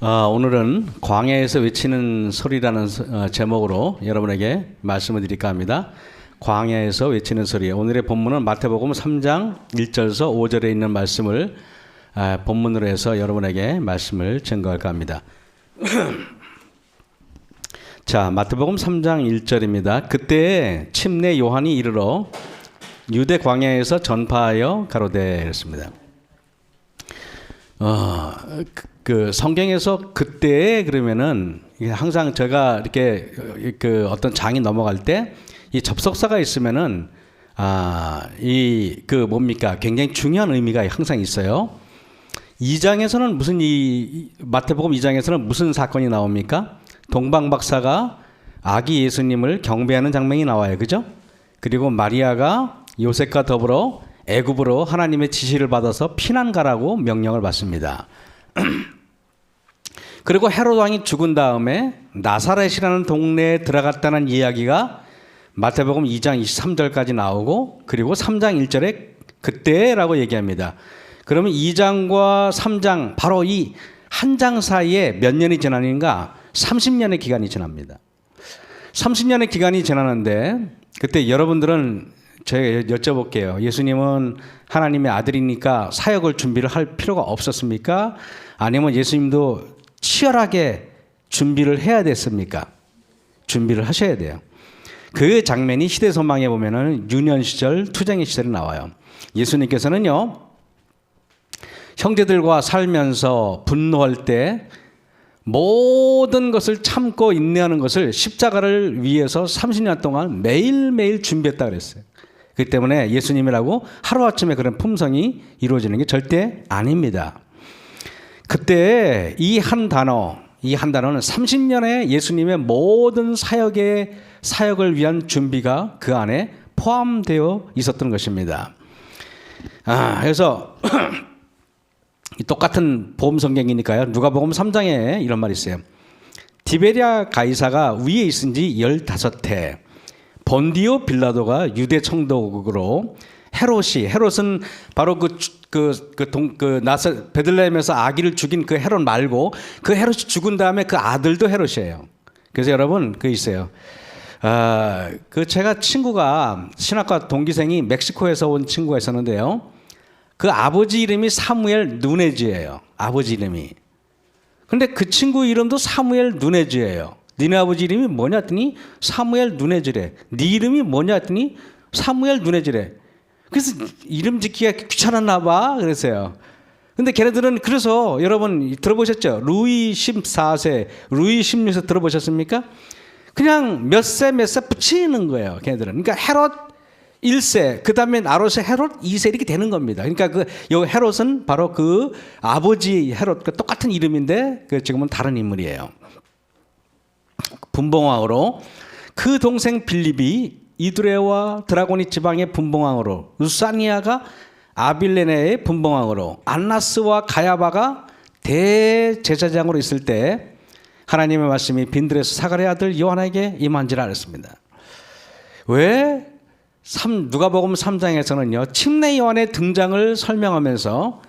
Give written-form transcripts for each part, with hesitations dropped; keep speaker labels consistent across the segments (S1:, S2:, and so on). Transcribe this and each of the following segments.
S1: 오늘은 광야에서 외치는 소리라는 제목으로 여러분에게 말씀을 드릴까 합니다. 광야에서 외치는 소리. 오늘의 본문은 마태복음 3장 1절에서 5절에 있는 말씀을 본문으로 해서 여러분에게 말씀을 증거할까 합니다. 자, 마태복음 3장 1절입니다. 그때 침례 요한이 이르러 유대 광야에서 전파하여 가로되 이랬습니다. 그 성경에서 그때 그러면은 항상 제가 이렇게 그 어떤 장이 넘어갈 때 이 접속사가 있으면은 이 그 뭡니까 굉장히 중요한 의미가 항상 있어요. 2장에서는 이 마태복음 2장에서는 무슨 사건이 나옵니까? 동방박사가 아기 예수님을 경배하는 장면이 나와요, 그죠? 그리고 마리아가 요셉과 더불어 애굽으로 하나님의 지시를 받아서 피난 가라고 명령을 받습니다. 그리고 헤롯 왕이 죽은 다음에 나사렛이라는 동네에 들어갔다는 이야기가 마태복음 2장 23절까지 나오고, 그리고 3장 1절에 그때라고 얘기합니다. 그러면 2장과 3장 바로 이 한 장 사이에 몇 년이 지나는가? 30년의 기간이 지납니다. 30년의 기간이 지나는데 그때 여러분들은 제가 여쭤볼게요. 예수님은 하나님의 아들이니까 사역을 준비를 할 필요가 없었습니까? 아니면 예수님도 치열하게 준비를 해야 됐습니까? 준비를 하셔야 돼요. 그 장면이 시대소망에 보면은 유년 시절, 투쟁의 시절에 나와요. 예수님께서는요, 형제들과 살면서 분노할 때 모든 것을 참고 인내하는 것을 십자가를 위해서 30년 동안 매일매일 준비했다 그랬어요. 그렇기 때문에 예수님이라고 하루아침에 그런 품성이 이루어지는 게 절대 아닙니다. 그때 이 한 단어는 30년의 예수님의 모든 사역을 위한 준비가 그 안에 포함되어 있었던 것입니다. 그래서 똑같은 복음 성경이니까요. 누가복음 3장에 이런 말이 있어요. 디베랴 가이사가 위에 있은 지 15해 본디오 빌라도가 유대 총독으로 헤롯은 바로 베들레헴에서 아기를 죽인 그 헤롯 말고 그 헤롯이 죽은 다음에 그 아들도 헤롯이에요. 그래서 여러분 있어요. 제가 친구가 신학과 동기생이 멕시코에서 온 친구가 있었는데요. 그 아버지 이름이 사무엘 누네즈예요. 아버지 이름이. 근데 그 친구 이름도 사무엘 누네즈예요. 니네 아버지 이름이 뭐냐 했더니 사무엘 누네즈래. 네 이름이 뭐냐 했더니 사무엘 누네즈래. 그래서 이름 짓기가 귀찮았나 봐 그랬어요. 근데 걔네들은 그래서 여러분 들어보셨죠? 루이 14세, 루이 16세 들어보셨습니까? 그냥 몇 세 붙이는 거예요. 걔네들은. 그러니까 헤롯 1세, 그 다음에 아롯의 헤롯 2세 이렇게 되는 겁니다. 그러니까 요 헤롯은 바로 그 아버지 헤롯과 똑같은 이름인데 지금은 다른 인물이에요. 분봉왕으로 그 동생 빌립이 이두레와 드라고니 지방의 분봉왕으로, 루사니아가 아빌레네의 분봉왕으로, 안나스와 가야바가 대제사장으로 있을 때 하나님의 말씀이 빈들에서 사가랴 아들 요한에게 임한지라 그랬습니다. 왜 누가복음 3장에서는요 침례 요한의 등장을 설명하면서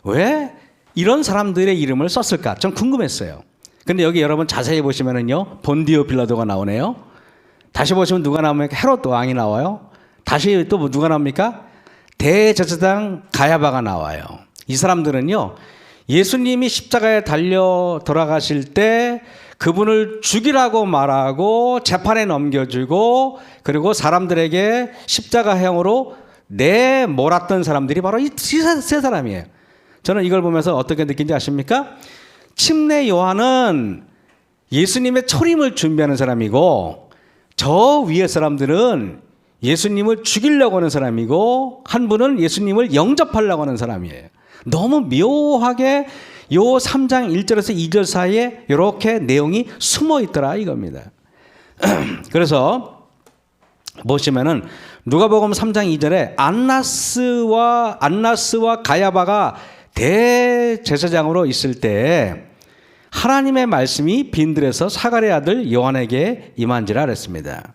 S1: 왜 이런 사람들의 이름을 썼을까? 좀 궁금했어요. 근데 여기 여러분 자세히 보시면은요 본디오 빌라도가 나오네요. 다시 보시면 누가 나옵니까? 헤롯 왕이 나와요. 다시 또 누가 나옵니까? 대제사장 가야바가 나와요. 이 사람들은요 예수님이 십자가에 달려 돌아가실 때 그분을 죽이라고 말하고 재판에 넘겨주고 그리고 사람들에게 십자가형으로 내몰았던 사람들이 바로 이 세 사람이에요. 저는 이걸 보면서 어떻게 느낀지 아십니까? 침례 요한은 예수님의 초림을 준비하는 사람이고 저 위에 사람들은 예수님을 죽이려고 하는 사람이고 한 분은 예수님을 영접하려고 하는 사람이에요. 너무 묘하게 요 3장 1절에서 2절 사이에 이렇게 내용이 숨어 있더라 이겁니다. 그래서 보시면은 누가복음 3장 2절에 안나스와 가야바가 대제사장으로 있을 때 하나님의 말씀이 빈들에서 사가랴 아들 요한에게 임한지라 그랬습니다.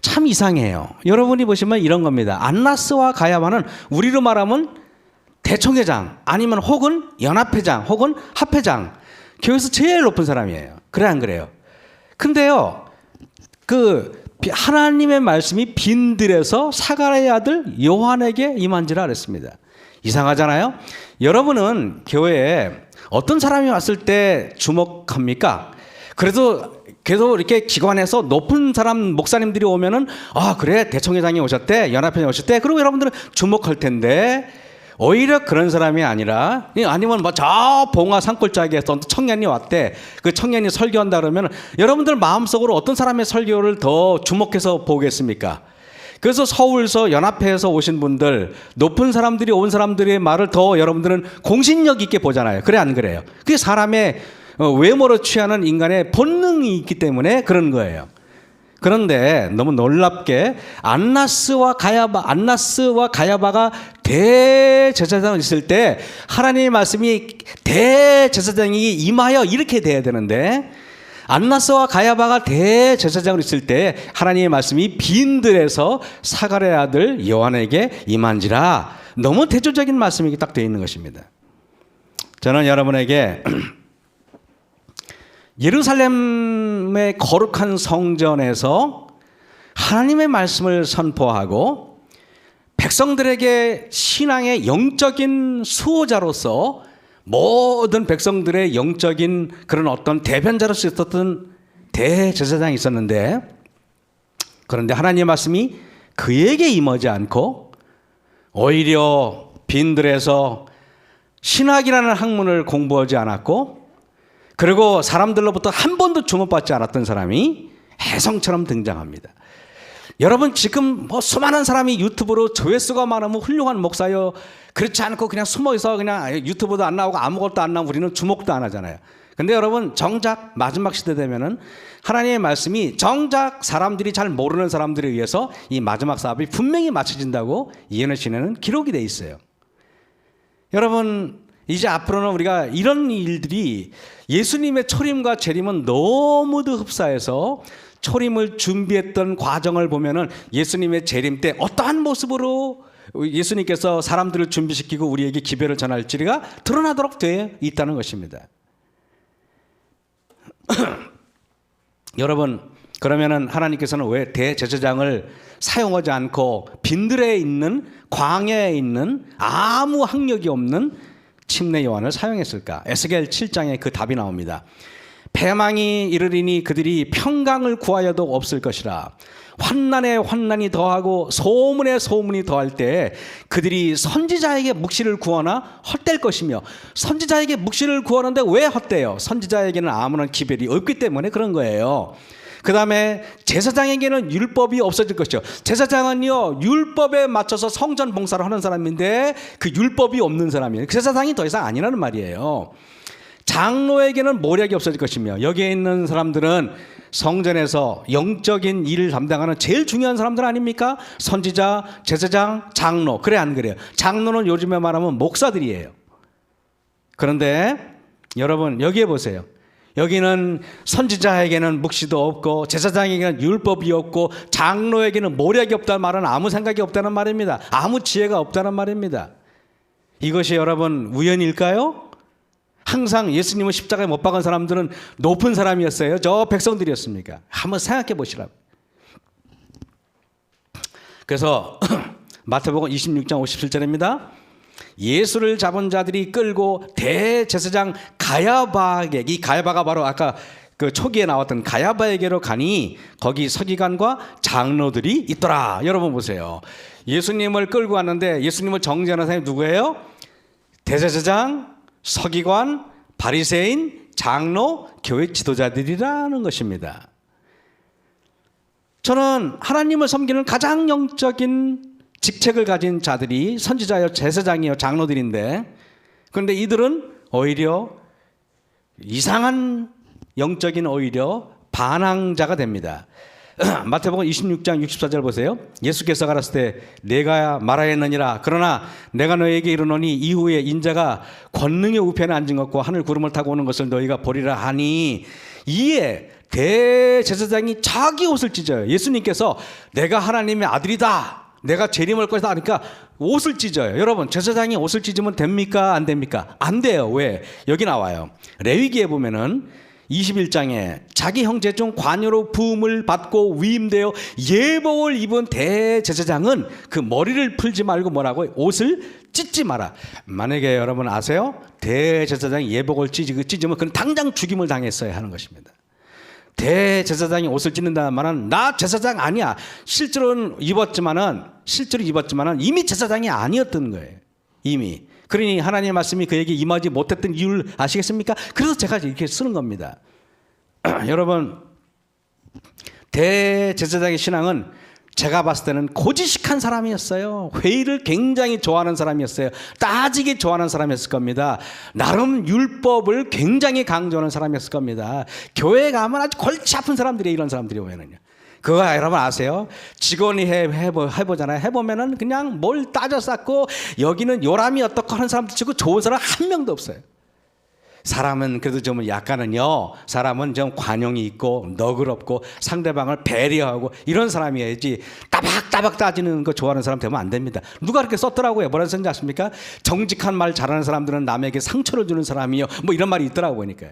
S1: 참 이상해요. 여러분이 보시면 이런 겁니다. 안나스와 가야바는 우리로 말하면 대총회장 아니면 혹은 연합회장 혹은 합회장 교회에서 제일 높은 사람이에요. 그래 안 그래요? 근데요, 하나님의 말씀이 빈들에서 사가랴의 아들 요한에게 임한지라 그랬습니다. 이상하잖아요. 여러분은 교회에 어떤 사람이 왔을 때 주목합니까? 그래도 이렇게 기관에서 높은 사람 목사님들이 오면은 그래 대청회장이 오셨대, 연합회장이 오셨대, 그리고 여러분들은 주목할 텐데, 오히려 그런 사람이 아니라, 아니면 저 봉화 산골짜기에서 청년이 왔대, 그 청년이 설교한다 그러면 여러분들 마음속으로 어떤 사람의 설교를 더 주목해서 보겠습니까? 그래서 서울서 연합회에서 오신 분들, 높은 사람들이 온 사람들의 말을 더 여러분들은 공신력 있게 보잖아요. 그래 안 그래요? 그게 사람의 외모로 취하는 인간의 본능이 있기 때문에 그런 거예요. 그런데 너무 놀랍게 안나스와 가야바가 대제사장을 있을 때 하나님의 말씀이 대제사장이 임하여 이렇게 돼야 되는데, 안나스와 가야바가 대제사장으로 있을 때 하나님의 말씀이 빈들에서 사가랴의 아들 요한에게 임한지라. 너무 대조적인 말씀이 딱 되어 있는 것입니다. 저는 여러분에게 예루살렘의 거룩한 성전에서 하나님의 말씀을 선포하고 백성들에게 신앙의 영적인 수호자로서 모든 백성들의 영적인 그런 어떤 대변자로서 있었던 대제사장이 있었는데, 그런데 하나님의 말씀이 그에게 임하지 않고 오히려 빈들에서 신학이라는 학문을 공부하지 않았고, 그리고 사람들로부터 한 번도 주목받지 않았던 사람이 혜성처럼 등장합니다. 여러분, 지금 수많은 사람이 유튜브로 조회수가 많으면 훌륭한 목사요, 그렇지 않고 그냥 숨어있어 그냥 유튜브도 안 나오고 아무것도 안 나오고 우리는 주목도 안 하잖아요. 근데 여러분, 정작 마지막 시대 되면은 하나님의 말씀이 정작 사람들이 잘 모르는 사람들에 의해서 이 마지막 사업이 분명히 맞춰진다고 이해는 시내는 기록이 돼 있어요. 여러분, 이제 앞으로는 우리가 이런 일들이, 예수님의 초림과 재림은 너무도 흡사해서 초림을 준비했던 과정을 보면은 예수님의 재림 때 어떠한 모습으로 예수님께서 사람들을 준비시키고 우리에게 기별을 전할지가 드러나도록 되어 있다는 것입니다. 여러분, 그러면은 하나님께서는 왜 대제사장을 사용하지 않고 빈들에 있는, 광야에 있는 아무 학력이 없는 침례 요한을 사용했을까? 에스겔 7장에 그 답이 나옵니다. 패망이 이르리니 그들이 평강을 구하여도 없을 것이라. 환난에 환난이 더하고 소문에 소문이 더할 때 그들이 선지자에게 묵시를 구하나 헛될 것이며, 선지자에게 묵시를 구하는데 왜 헛돼요? 선지자에게는 아무런 기별이 없기 때문에 그런 거예요. 그 다음에 제사장에게는 율법이 없어질 것이죠. 제사장은요, 율법에 맞춰서 성전 봉사를 하는 사람인데 그 율법이 없는 사람이에요. 제사장이 더 이상 아니라는 말이에요. 장로에게는 모략이 없어질 것이며, 여기에 있는 사람들은 성전에서 영적인 일을 담당하는 제일 중요한 사람들 아닙니까? 선지자, 제사장, 장로. 그래 안 그래요? 장로는 요즘에 말하면 목사들이에요. 그런데 여러분, 여기에 보세요. 여기는 선지자에게는 묵시도 없고, 제사장에게는 율법이 없고, 장로에게는 모략이 없다는 말은 아무 생각이 없다는 말입니다. 아무 지혜가 없다는 말입니다. 이것이 여러분 우연일까요? 항상 예수님을 십자가에 못 박은 사람들은 높은 사람이었어요? 저 백성들이었습니까? 한번 생각해 보시라고. 그래서 마태복음 26장 57절입니다. 예수를 잡은 자들이 끌고 대제사장 가야바에게, 이 가야바가 바로 아까 그 초기에 나왔던 가야바에게로 가니 거기 서기관과 장로들이 있더라. 여러분 보세요. 예수님을 끌고 왔는데 예수님을 정죄하는 사람이 누구예요? 대제사장, 서기관, 바리새인, 장로, 교회 지도자들이라는 것입니다. 저는 하나님을 섬기는 가장 영적인 직책을 가진 자들이 선지자요, 제사장이요, 장로들인데, 그런데 이들은 오히려 이상한 영적인 오히려 반항자가 됩니다. 마태복음 26장 64절 보세요. 예수께서 가라사대 때 내가 말하였느니라. 그러나 내가 너에게 이르노니 이후에 인자가 권능의 우편에 앉은 것과 하늘 구름을 타고 오는 것을 너희가 보리라 하니, 이에 대제사장이 자기 옷을 찢어요. 예수님께서 내가 하나님의 아들이다, 내가 재림할 것이다 하니까 옷을 찢어요. 여러분, 제사장이 옷을 찢으면 됩니까? 안 됩니까? 안 돼요. 왜? 여기 나와요. 레위기에 보면은 21장에 자기 형제 중 관여로 부음을 받고 위임되어 예복을 입은 대제사장은 그 머리를 풀지 말고 뭐라고? 옷을 찢지 마라. 만약에 여러분 아세요? 대제사장이 예복을 찢으면 그건 당장 죽임을 당했어야 하는 것입니다. 대제사장이 옷을 찢는다는 말은 나 제사장 아니야. 실제로 입었지만은 이미 제사장이 아니었던 거예요. 이미. 그러니 하나님의 말씀이 그에게 임하지 못했던 이유를 아시겠습니까? 그래서 제가 이렇게 쓰는 겁니다. 여러분, 대제사장의 신앙은 제가 봤을 때는 고지식한 사람이었어요. 회의를 굉장히 좋아하는 사람이었어요. 따지기 좋아하는 사람이었을 겁니다. 나름 율법을 굉장히 강조하는 사람이었을 겁니다. 교회에 가면 아주 골치 아픈 사람들이 이런 사람들이 오면은요. 그거 여러분 아세요? 직원이 해보잖아요. 해보면은 그냥 뭘 따져 쌓고 여기는 요람이 어떻고 하는 사람들 치고 좋은 사람 한 명도 없어요. 사람은 그래도 좀 약간은요, 사람은 좀 관용이 있고 너그럽고 상대방을 배려하고 이런 사람이어야지 따박따박 따지는 거 좋아하는 사람 되면 안 됩니다. 누가 그렇게 썼더라고요. 뭐라는 소리인지 아십니까? 정직한 말 잘하는 사람들은 남에게 상처를 주는 사람이요. 뭐 이런 말이 있더라고 보니까.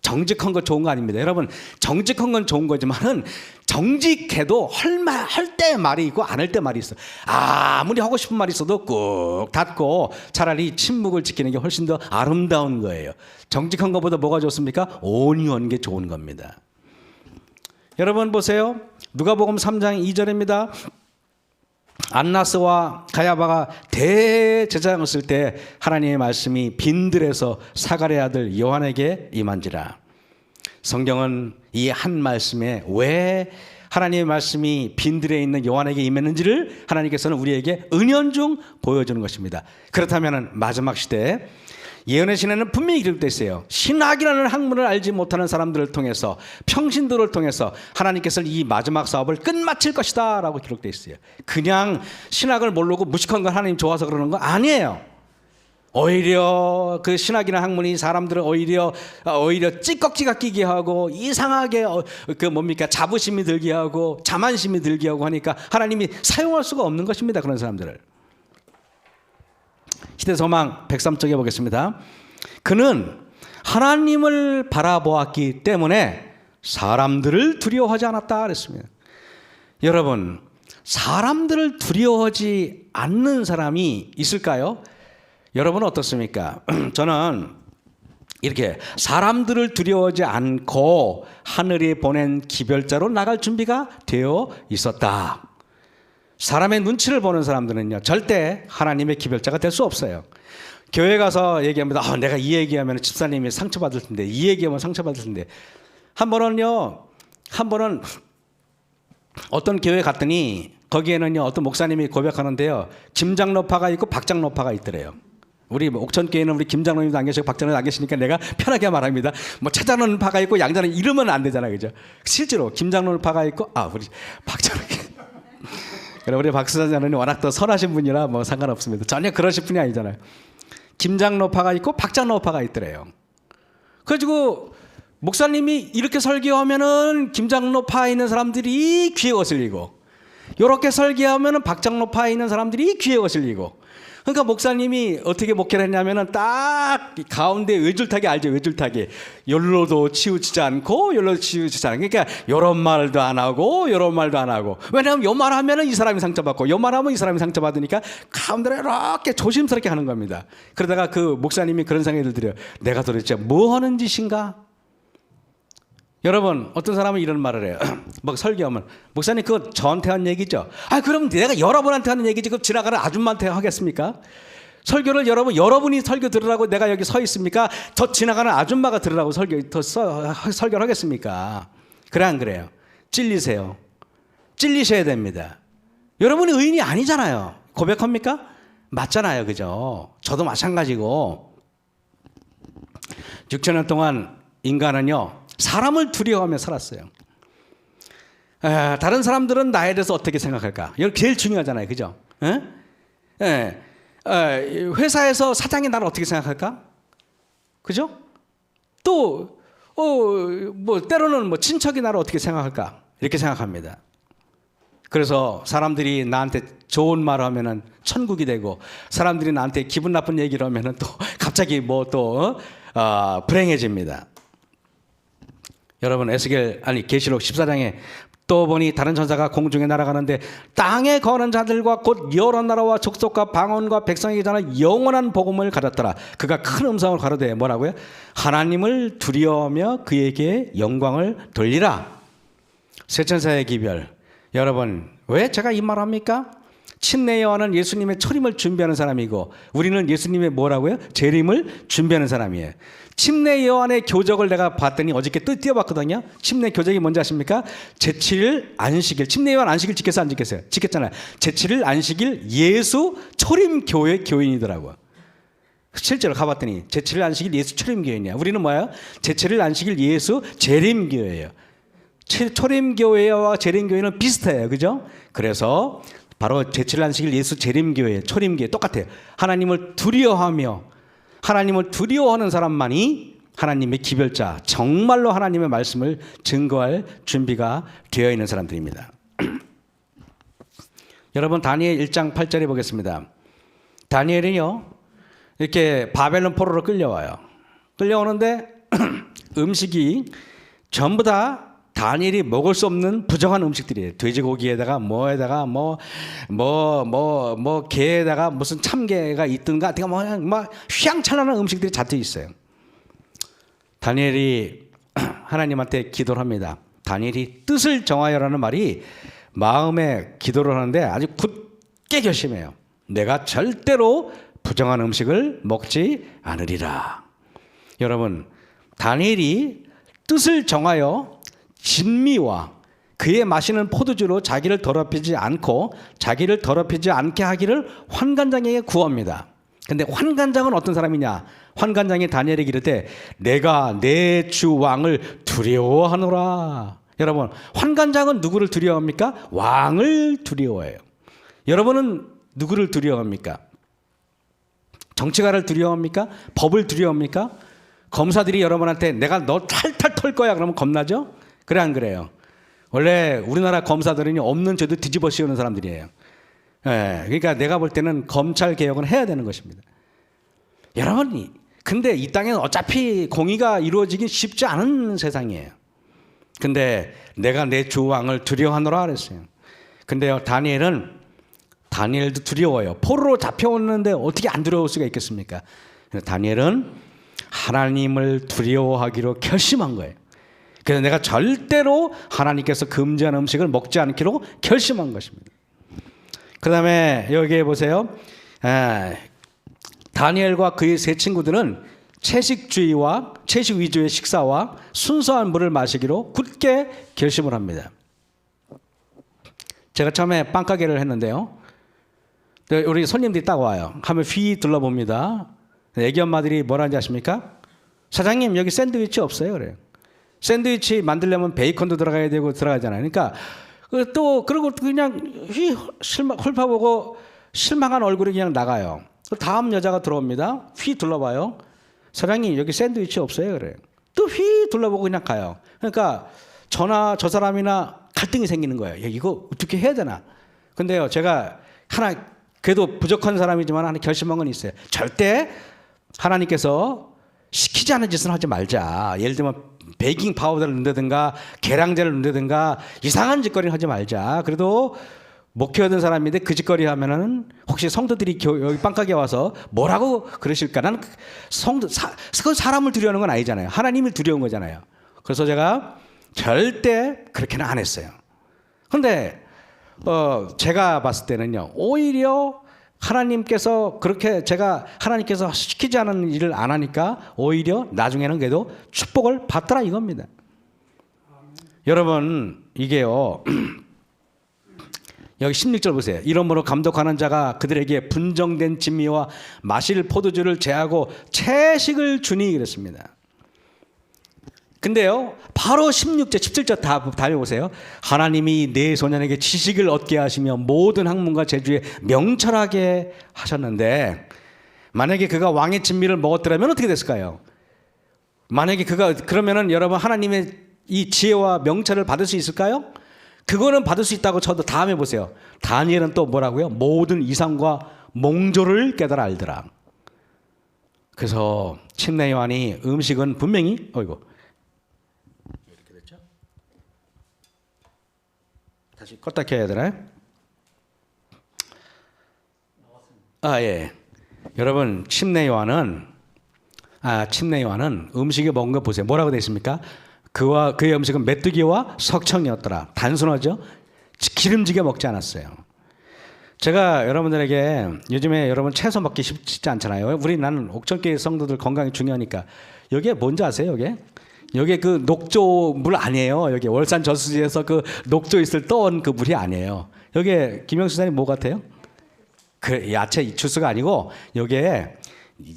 S1: 정직한 거 좋은 거 아닙니다. 여러분, 정직한 건 좋은 거지만은 정직해도 할 때 말이 있고 안 할 때 말이 있어. 아무리 하고 싶은 말이 있어도 꾹 닫고 차라리 침묵을 지키는 게 훨씬 더 아름다운 거예요. 정직한 것보다 뭐가 좋습니까? 온유한 게 좋은 겁니다. 여러분 보세요. 누가복음 3장 2절입니다. 안나스와 가야바가 대제사장을 쓸 때 하나님의 말씀이 빈들에서 사가랴의 아들 요한에게 임한지라. 성경은 이 한 말씀에 왜 하나님의 말씀이 빈들에 있는 요한에게 임했는지를 하나님께서는 우리에게 은연중 보여주는 것입니다. 그렇다면 마지막 시대에 예언의 시내는 분명히 기록되어 있어요. 신학이라는 학문을 알지 못하는 사람들을 통해서, 평신도를 통해서 하나님께서 이 마지막 사업을 끝마칠 것이다 라고 기록되어 있어요. 그냥 신학을 모르고 무식한 건 하나님 좋아서 그러는 거 아니에요. 오히려 그 신학이나 학문이 사람들을 오히려 찌꺽찌꺽 끼게 하고 이상하게 자부심이 들게 하고 자만심이 들게 하고 하니까 하나님이 사용할 수가 없는 것입니다. 그런 사람들을. 시대소망 103쪽에 보겠습니다. 그는 하나님을 바라보았기 때문에 사람들을 두려워하지 않았다 그랬습니다. 여러분, 사람들을 두려워하지 않는 사람이 있을까요? 여러분은 어떻습니까? 저는 이렇게 사람들을 두려워하지 않고 하늘이 보낸 기별자로 나갈 준비가 되어 있었다. 사람의 눈치를 보는 사람들은요, 절대 하나님의 기별자가 될 수 없어요. 교회 가서 얘기합니다. 내가 이 얘기하면 집사님이 상처받을 텐데, 이 얘기하면 상처받을 텐데. 한 번은 어떤 교회 갔더니 거기에는요, 어떤 목사님이 고백하는데요, 김장로파가 있고 박장로파가 있더래요. 우리 옥천교회는 우리 김장로님도 안 계시고 박장로님도 안 계시니까 내가 편하게 말합니다. 찾아놓은 파가 있고 양자는 이러면 안 되잖아요, 그죠? 실제로 김장로파가 있고 우리 박장로. 우리 박수자는 워낙 더 선하신 분이라 뭐 상관없습니다. 전혀 그러실 분이 아니잖아요. 김장로파가 있고 박장로파가 있더래요. 그래가지고 목사님이 이렇게 설교하면은 김장로파에 있는 사람들이 귀에 거슬리고, 이렇게 설교하면은 박장로파에 있는 사람들이 귀에 거슬리고. 그러니까 목사님이 어떻게 목회를 했냐면은 딱 가운데 외줄타기 알죠? 외줄타기. 열로도 치우치지 않고 열로도 치우치지 않고. 그러니까 요런 말도 안 하고 요런 말도 안 하고. 왜냐하면 요 말 하면은 이 사람이 상처받고 요 말 하면 이 사람이 상처받으니까 가운데로 이렇게 조심스럽게 하는 겁니다. 그러다가 그 목사님이 그런 생각이 들어요. 내가 도대체 뭐 하는 짓인가? 여러분, 어떤 사람은 이런 말을 해요. 막 설교하면, 목사님 그거 저한테 한 얘기죠? 그럼 내가 여러분한테 하는 얘기지 그 지나가는 아줌마한테 하겠습니까? 설교를 여러분이 설교 들으라고 내가 여기 서 있습니까? 저 지나가는 아줌마가 들으라고 설교를 하겠습니까? 그래 안 그래요? 찔리세요. 찔리셔야 됩니다. 여러분이 의인이 아니잖아요. 고백합니까? 맞잖아요, 그죠? 저도 마찬가지고. 6,000년 동안 인간은요, 사람을 두려워하며 살았어요. 다른 사람들은 나에 대해서 어떻게 생각할까? 이거 제일 중요하잖아요, 그죠? 회사에서 사장이 나를 어떻게 생각할까? 그죠? 또 때로는 친척이 나를 어떻게 생각할까? 이렇게 생각합니다. 그래서 사람들이 나한테 좋은 말을 하면은 천국이 되고, 사람들이 나한테 기분 나쁜 얘기를 하면은 또 갑자기 뭐 또 불행해집니다. 여러분 계시록 14장에 또 보니 다른 천사가 공중에 날아가는데 땅에 거하는 자들과 곧 여러 나라와 족속과 방언과 백성에게 전한 영원한 복음을 가졌더라. 그가 큰 음성을 가로되 뭐라고요? 하나님을 두려워하며 그에게 영광을 돌리라. 세 천사의 기별. 여러분, 왜 제가 이 말을 합니까? 침례 요한은 예수님의 초림을 준비하는 사람이고, 우리는 예수님의 뭐라고요? 재림을 준비하는 사람이에요. 침례 요한의 교적을 내가 봤더니 어저께 띄워봤거든요. 침례 교적이 뭔지 아십니까? 제7일 안식일. 침례 요한 안식일 지켰어요, 안 지켰어요? 지켰잖아요. 제7일 안식일 예수 초림 교회 교인이더라고요. 실제로 가봤더니 제7일 안식일 예수 초림 교인이야. 우리는 뭐예요? 제7일 안식일 예수 재림 교회예요. 초림 교회와 재림 교회는 비슷해요, 그죠? 그래서 바로 제7일 안식일 예수 재림 교회, 초림 교회 똑같아요. 하나님을 두려워하며, 하나님을 두려워하는 사람만이 하나님의 기별자, 정말로 하나님의 말씀을 증거할 준비가 되어 있는 사람들입니다. 여러분, 다니엘 1장 8절에 보겠습니다. 다니엘이요, 이렇게 바벨론 포로로 끌려와요. 끌려오는데 음식이 전부 다 다니엘이 먹을 수 없는 부정한 음식들이에요. 돼지고기에다가 뭐에다가 게에다가 무슨 참게가 있든가, 뭐 휘황찬란한 음식들이 잔뜩 있어요. 다니엘이 하나님한테 기도를 합니다. 다니엘이 뜻을 정하여라는 말이 마음에 기도를 하는데 아주 굳게 결심해요. 내가 절대로 부정한 음식을 먹지 않으리라. 여러분, 다니엘이 뜻을 정하여 진미와 그의 마시는 포도주로 자기를 더럽히지 않고 자기를 더럽히지 않게 하기를 환관장에게 구합니다. 근데 환관장은 어떤 사람이냐? 환관장이 다니엘에게 이르되 내가 내 주 왕을 두려워하노라. 여러분, 환관장은 누구를 두려워합니까? 왕을 두려워해요. 여러분은 누구를 두려워합니까? 정치가를 두려워합니까? 법을 두려워합니까? 검사들이 여러분한테 내가 너 탈탈 털 거야 그러면 겁나죠? 그래 안 그래요? 원래 우리나라 검사들은 없는 죄도 뒤집어 씌우는 사람들이에요. 예, 그러니까 내가 볼 때는 검찰 개혁은 해야 되는 것입니다. 여러분, 근데 이 땅에는 어차피 공의가 이루어지긴 쉽지 않은 세상이에요. 근데 내가 내 주 왕을 두려워하노라 그랬어요. 근데요, 다니엘도 두려워요. 포로로 잡혀오는데 어떻게 안 두려울 수가 있겠습니까? 다니엘은 하나님을 두려워하기로 결심한 거예요. 그래서 내가 절대로 하나님께서 금지한 음식을 먹지 않기로 결심한 것입니다. 그 다음에 여기에 보세요. 다니엘과 그의 세 친구들은 채식 위주의 식사와 순수한 물을 마시기로 굳게 결심을 합니다. 제가 처음에 빵가게를 했는데요, 우리 손님들이 딱 와요. 하면 휘 둘러봅니다. 애기 엄마들이 뭐라는지 아십니까? 사장님, 여기 샌드위치 없어요? 그래요. 샌드위치 만들려면 베이컨도 들어가야 되고 들어가잖아요. 그러니까 또 그리고 그냥 훑어보고 실망한 얼굴이 그냥 나가요. 다음 여자가 들어옵니다. 휘 둘러봐요. 사장님, 여기 샌드위치 없어요? 그래요. 또 휘 둘러보고 그냥 가요. 그러니까 저나 저 사람이나 갈등이 생기는 거예요. 야, 이거 어떻게 해야 되나? 근데요, 제가 그래도 부족한 사람이지만 하나 결심한 건 있어요. 절대 하나님께서 시키지 않은 짓을 하지 말자. 예를 들면 베이킹 파우더를 넣는다든가 계량제를 넣는다든가 이상한 짓거리를 하지 말자. 그래도 목회하던 사람인데 그 짓거리 하면은 혹시 성도들이 여기 빵가게 와서 뭐라고 그러실까? 나는 그건 사람을 두려워하는 건 아니잖아요. 하나님을 두려운 거잖아요. 그래서 제가 절대 그렇게는 안 했어요. 그런데 제가 봤을 때는요, 오히려 하나님께서 시키지 않은 일을 안 하니까 오히려 나중에는 그래도 축복을 받더라 이겁니다. 여러분, 이게요, 여기 16절 보세요. 이러므로 감독하는 자가 그들에게 분정된 진미와 마실 포도주를 제하고 채식을 주니 그랬습니다. 근데요, 바로 16절, 17절 다 달려보세요. 하나님이 내 소년에게 지식을 얻게 하시며 모든 학문과 재주에 명철하게 하셨는데, 만약에 그가 왕의 진미를 먹었더라면 어떻게 됐을까요? 만약에 그러면은 여러분 하나님의 이 지혜와 명철을 받을 수 있을까요? 그거는 받을 수 있다고 쳐도 다음에 보세요. 다니엘은 또 뭐라고요? 모든 이상과 몽조를 깨달아 알더라. 그래서 침례 요한이 음식은 분명히 이렇게 됐죠? 다시 껐다 켜야 되나요? 예. 여러분 침례 요한은 음식에 먹은 거 보세요. 뭐라고 되어 있습니까? 그와 그의 음식은 메뚜기와 석청이었더라. 단순하죠? 기름지게 먹지 않았어요. 제가 여러분들에게 요즘에 여러분 채소 먹기 쉽지 않잖아요. 나는 옥천교회 성도들 건강이 중요하니까. 여기에 뭔지 아세요? 여기에 그 녹조 물 아니에요. 여기 월산 저수지에서 그 녹조 있을 떠온 그 물이 아니에요. 여기에 김영수 사님 뭐 같아요? 그 야채 주스가 아니고 여기에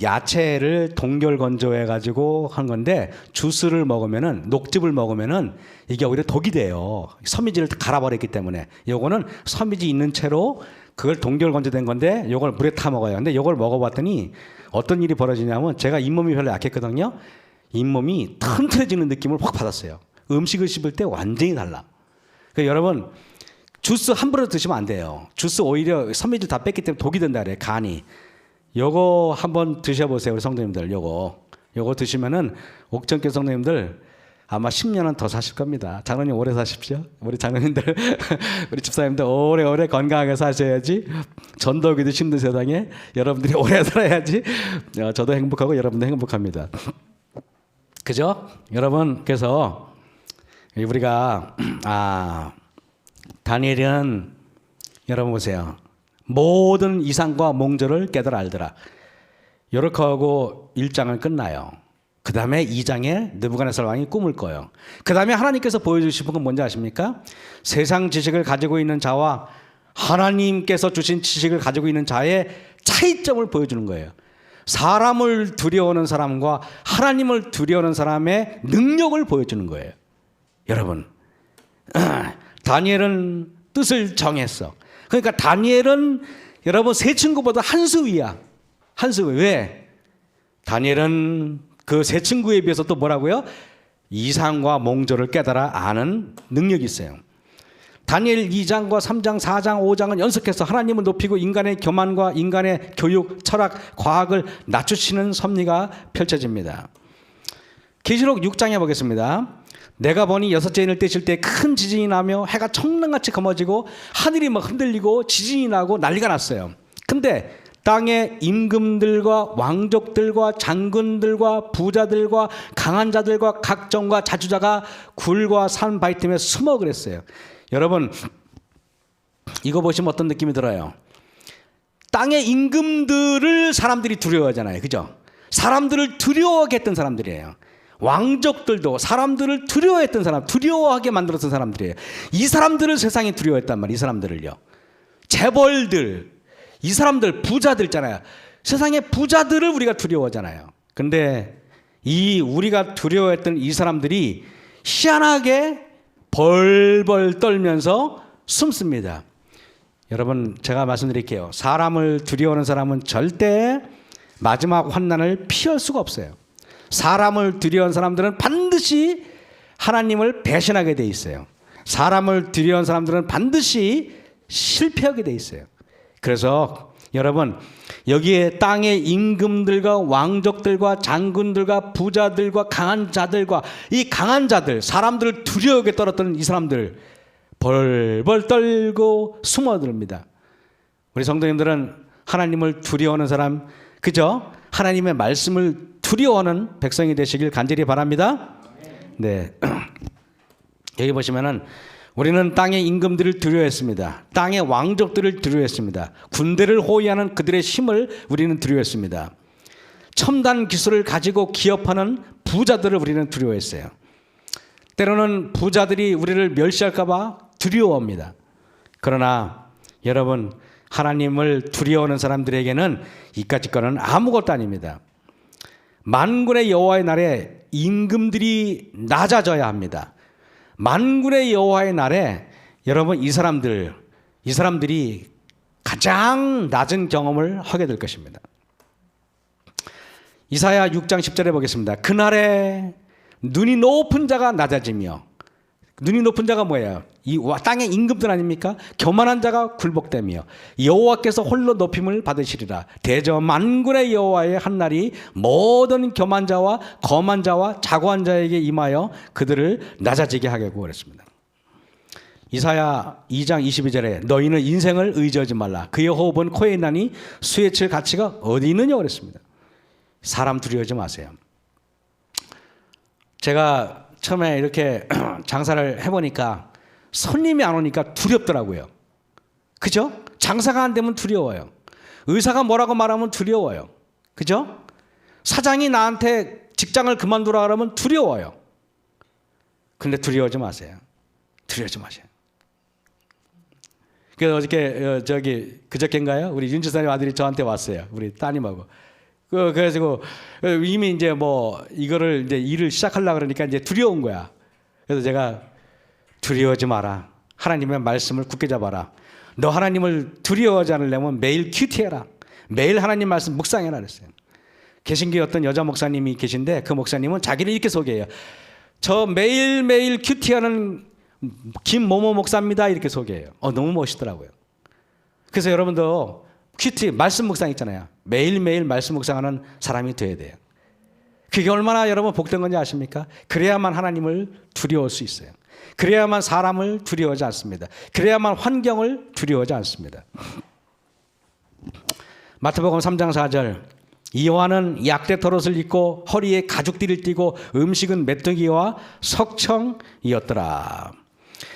S1: 야채를 동결 건조해 가지고 한 건데 주스를 먹으면은 녹즙을 먹으면은 이게 오히려 독이 돼요. 섬유질을 갈아버렸기 때문에. 요거는 섬유질 있는 채로 그걸 동결 건조된 건데 요걸 물에 타 먹어요. 근데 요걸 먹어봤더니 어떤 일이 벌어지냐면 제가 잇몸이 별로 약했거든요. 잇몸이 튼튼해지는 느낌을 확 받았어요. 음식을 씹을 때 완전히 달라. 그러니까 여러분 주스 함부로 드시면 안 돼요. 주스 오히려 섬유질 다 뺐기 때문에 독이 된다 그래요. 간이. 요거 한번 드셔보세요. 우리 성도님들 요거 드시면은 옥천교 성도님들 아마 10년은 더 사실 겁니다. 장로님 오래 사십시오. 우리 장로님들 우리 집사님들 오래오래 건강하게 사셔야지. 전도하기도 힘든 세상에 여러분들이 오래 살아야지 저도 행복하고 여러분도 행복합니다. 그죠? 여러분 그래서 우리가 다니엘은 여러분 보세요. 모든 이상과 몽조를 깨달아 알더라. 이렇게 하고 1장은 끝나요. 그 다음에 2장에 느부갓네살 왕이 꿈을 꿔요. 그 다음에 하나님께서 보여주시는 건 뭔지 아십니까? 세상 지식을 가지고 있는 자와 하나님께서 주신 지식을 가지고 있는 자의 차이점을 보여주는 거예요. 사람을 두려워하는 사람과 하나님을 두려워하는 사람의 능력을 보여주는 거예요. 여러분 다니엘은 뜻을 정했어. 그러니까 다니엘은 여러분 세 친구보다 한 수 위야. 한 수 위. 왜? 다니엘은 그 세 친구에 비해서 또 뭐라고요? 이상과 몽조를 깨달아 아는 능력이 있어요. 다니엘 2장과 3장, 4장, 5장은 연속해서 하나님을 높이고 인간의 교만과 인간의 교육, 철학, 과학을 낮추시는 섭리가 펼쳐집니다. 계시록 6장에 보겠습니다. 내가 보니 여섯째 인을 떼실 때 큰 지진이 나며 해가 청량같이 검어지고 하늘이 막 흔들리고 지진이 나고 난리가 났어요. 근데 땅의 임금들과 왕족들과 장군들과 부자들과 강한 자들과 각종과 자주자가 굴과 산 바위 틈에 숨어 그랬어요. 여러분 이거 보시면 어떤 느낌이 들어요? 땅의 임금들을 사람들이 두려워하잖아요. 그죠? 사람들을 두려워하게 했던 사람들이에요. 왕족들도 사람들을 두려워했던 사람, 두려워하게 만들었던 사람들이에요. 이 사람들을 세상이 두려워했단 말이에요. 이 사람들을요. 재벌들, 이 사람들 부자들 있잖아요. 세상의 부자들을 우리가 두려워하잖아요. 근데 이 우리가 두려워했던 이 사람들이 희한하게 벌벌 떨면서 숨습니다. 여러분 제가 말씀드릴게요. 사람을 두려워하는 사람은 절대 마지막 환난을 피할 수가 없어요. 사람을 두려워하는 사람들은 반드시 하나님을 배신하게 돼 있어요. 사람을 두려워하는 사람들은 반드시 실패하게 돼 있어요. 그래서 여러분 여기에 땅의 임금들과 왕족들과 장군들과 부자들과 강한 자들과 이 강한 자들 사람들을 두려워하게 떨었던 이 사람들 벌벌 떨고 숨어듭니다. 우리 성도님들은 하나님을 두려워하는 사람 그죠? 하나님의 말씀을 두려워하는 백성이 되시길 간절히 바랍니다. 네, 여기 보시면은 우리는 땅의 임금들을 두려워했습니다. 땅의 왕족들을 두려워했습니다. 군대를 호위하는 그들의 힘을 우리는 두려워했습니다. 첨단 기술을 가지고 기업하는 부자들을 우리는 두려워했어요. 때로는 부자들이 우리를 멸시할까 봐 두려워합니다. 그러나 여러분 하나님을 두려워하는 사람들에게는 이까짓 거는 아무것도 아닙니다. 만군의 여호와의 날에 임금들이 낮아져야 합니다. 만군의 여호와의 날에 여러분 이 사람들이 가장 낮은 경험을 하게 될 것입니다. 이사야 6장 10절에 보겠습니다. 그날에 눈이 높은 자가 낮아지며 눈이 높은 자가 뭐예요? 이 땅의 임금들 아닙니까? 교만한 자가 굴복되며 여호와께서 홀로 높임을 받으시리라. 대저 만군의 여호와의 한 날이 모든 교만 자와 거만 자와 자고한 자에게 임하여 그들을 낮아지게 하겠고 그랬습니다. 이사야 2장 22절에 너희는 인생을 의지하지 말라. 그의 호흡은 코에 있나니 수에 칠 가치가 어디 있느냐 그랬습니다. 사람 두려워하지 마세요. 제가 처음에 이렇게 장사를 해보니까 손님이 안 오니까 두렵더라고요. 그죠? 장사가 안 되면 두려워요. 의사가 뭐라고 말하면 두려워요. 그죠? 사장이 나한테 직장을 그만두라 그러면 두려워요. 근데 두려워하지 마세요. 두려워하지 마세요. 그래서 어저께 그저께인가요? 우리 윤 지사님 아들이 저한테 왔어요. 우리 따님하고. 그래가지고 이미 이제 뭐 이거를 이제 일을 시작하려고 그러니까 이제 두려운 거야. 그래서 제가 두려워하지 마라. 하나님의 말씀을 굳게 잡아라. 너 하나님을 두려워하지 않으려면 매일 큐티해라. 매일 하나님 말씀 묵상해라 그랬어요. 개신교에 어떤 여자 목사님이 계신데 그 목사님은 자기를 이렇게 소개해요. 저 매일매일 큐티하는 김모모 목사입니다. 이렇게 소개해요. 너무 멋있더라고요. 그래서 여러분도 큐티 말씀 묵상 있잖아요. 매일매일 말씀 묵상하는 사람이 돼야 돼요. 그게 얼마나 여러분 복된 건지 아십니까? 그래야만 하나님을 두려워할 수 있어요. 그래야만 사람을 두려워하지 않습니다. 그래야만 환경을 두려워하지 않습니다. 마태복음 3장 4절 이 요한은 약대 털옷을 입고 허리에 가죽띠를 띠고 음식은 메뚜기와 석청이었더라.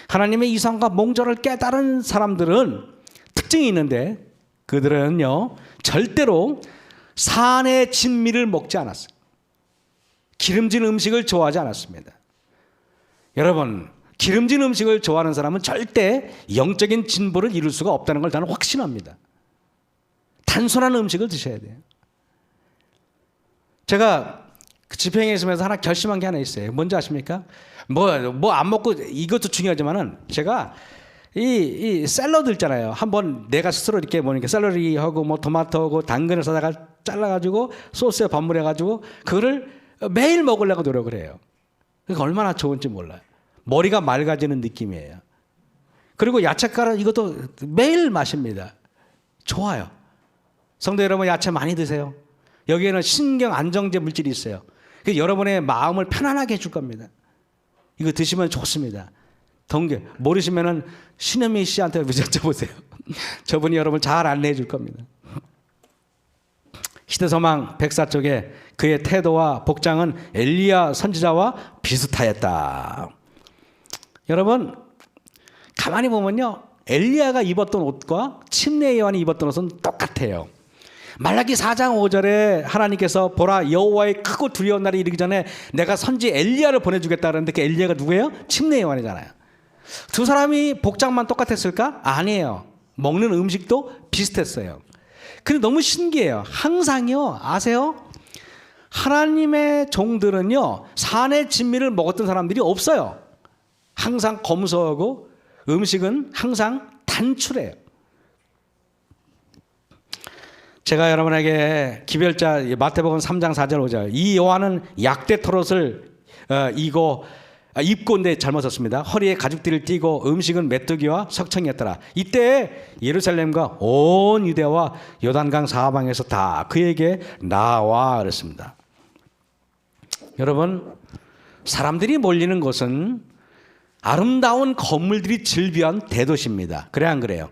S1: 하나님의 이상과 몽조를 깨달은 사람들은 특징이 있는데 그들은요 절대로 산의 진미를 먹지 않았어요. 기름진 음식을 좋아하지 않았습니다. 여러분 기름진 음식을 좋아하는 사람은 절대 영적인 진보를 이룰 수가 없다는 걸 저는 확신합니다. 단순한 음식을 드셔야 돼요. 제가 그 집행에 있으면서 하나 결심한 게 하나 있어요. 뭔지 아십니까? 뭐 안 먹고 이것도 중요하지만은 제가 이 샐러드 있잖아요. 한번 내가 스스로 이렇게 뭐니까 샐러리하고 뭐 토마토하고 당근을 사다가 잘라가지고 소스에 버무려가지고 그거를 매일 먹으려고 노력을 해요. 그러니까 얼마나 좋은지 몰라요. 머리가 맑아지는 느낌이에요. 그리고 야채가루 이것도 매일 마십니다. 좋아요. 성도 여러분 야채 많이 드세요. 여기에는 신경 안정제 물질이 있어요. 그래서 여러분의 마음을 편안하게 해줄 겁니다. 이거 드시면 좋습니다. 동계 모르시면은 신현미 씨한테 여쭤보세요. 저분이 여러분 잘 안내해 줄 겁니다. 시대서망 104쪽에 그의 태도와 복장은 엘리야 선지자와 비슷하였다. 여러분 가만히 보면요 엘리야가 입었던 옷과 침례 요한이 입었던 옷은 똑같아요. 말라기 4장 5절에 하나님께서 보라 여호와의 크고 두려운 날이 이르기 전에 내가 선지 엘리야를 보내주겠다 그러는데 그 엘리야가 누구예요? 침례 요한이잖아요. 두 사람이 복장만 똑같았을까? 아니에요. 먹는 음식도 비슷했어요. 근데 너무 신기해요. 항상요 아세요? 하나님의 종들은요 산의 진미를 먹었던 사람들이 없어요. 항상 검소하고 음식은 항상 단출해요. 제가 여러분에게 기별자 마태복음 3장 4절 5절 이 요한은 약대 털옷을 입고 인데 잘못 썼습니다. 허리에 가죽띠를 띠고 음식은 메뚜기와 석청이었더라. 이때 예루살렘과 온 유대와 요단강 사방에서 다 그에게 나와 그랬습니다. 여러분 사람들이 몰리는 곳은 아름다운 건물들이 즐비한 대도시입니다. 그래 안 그래요?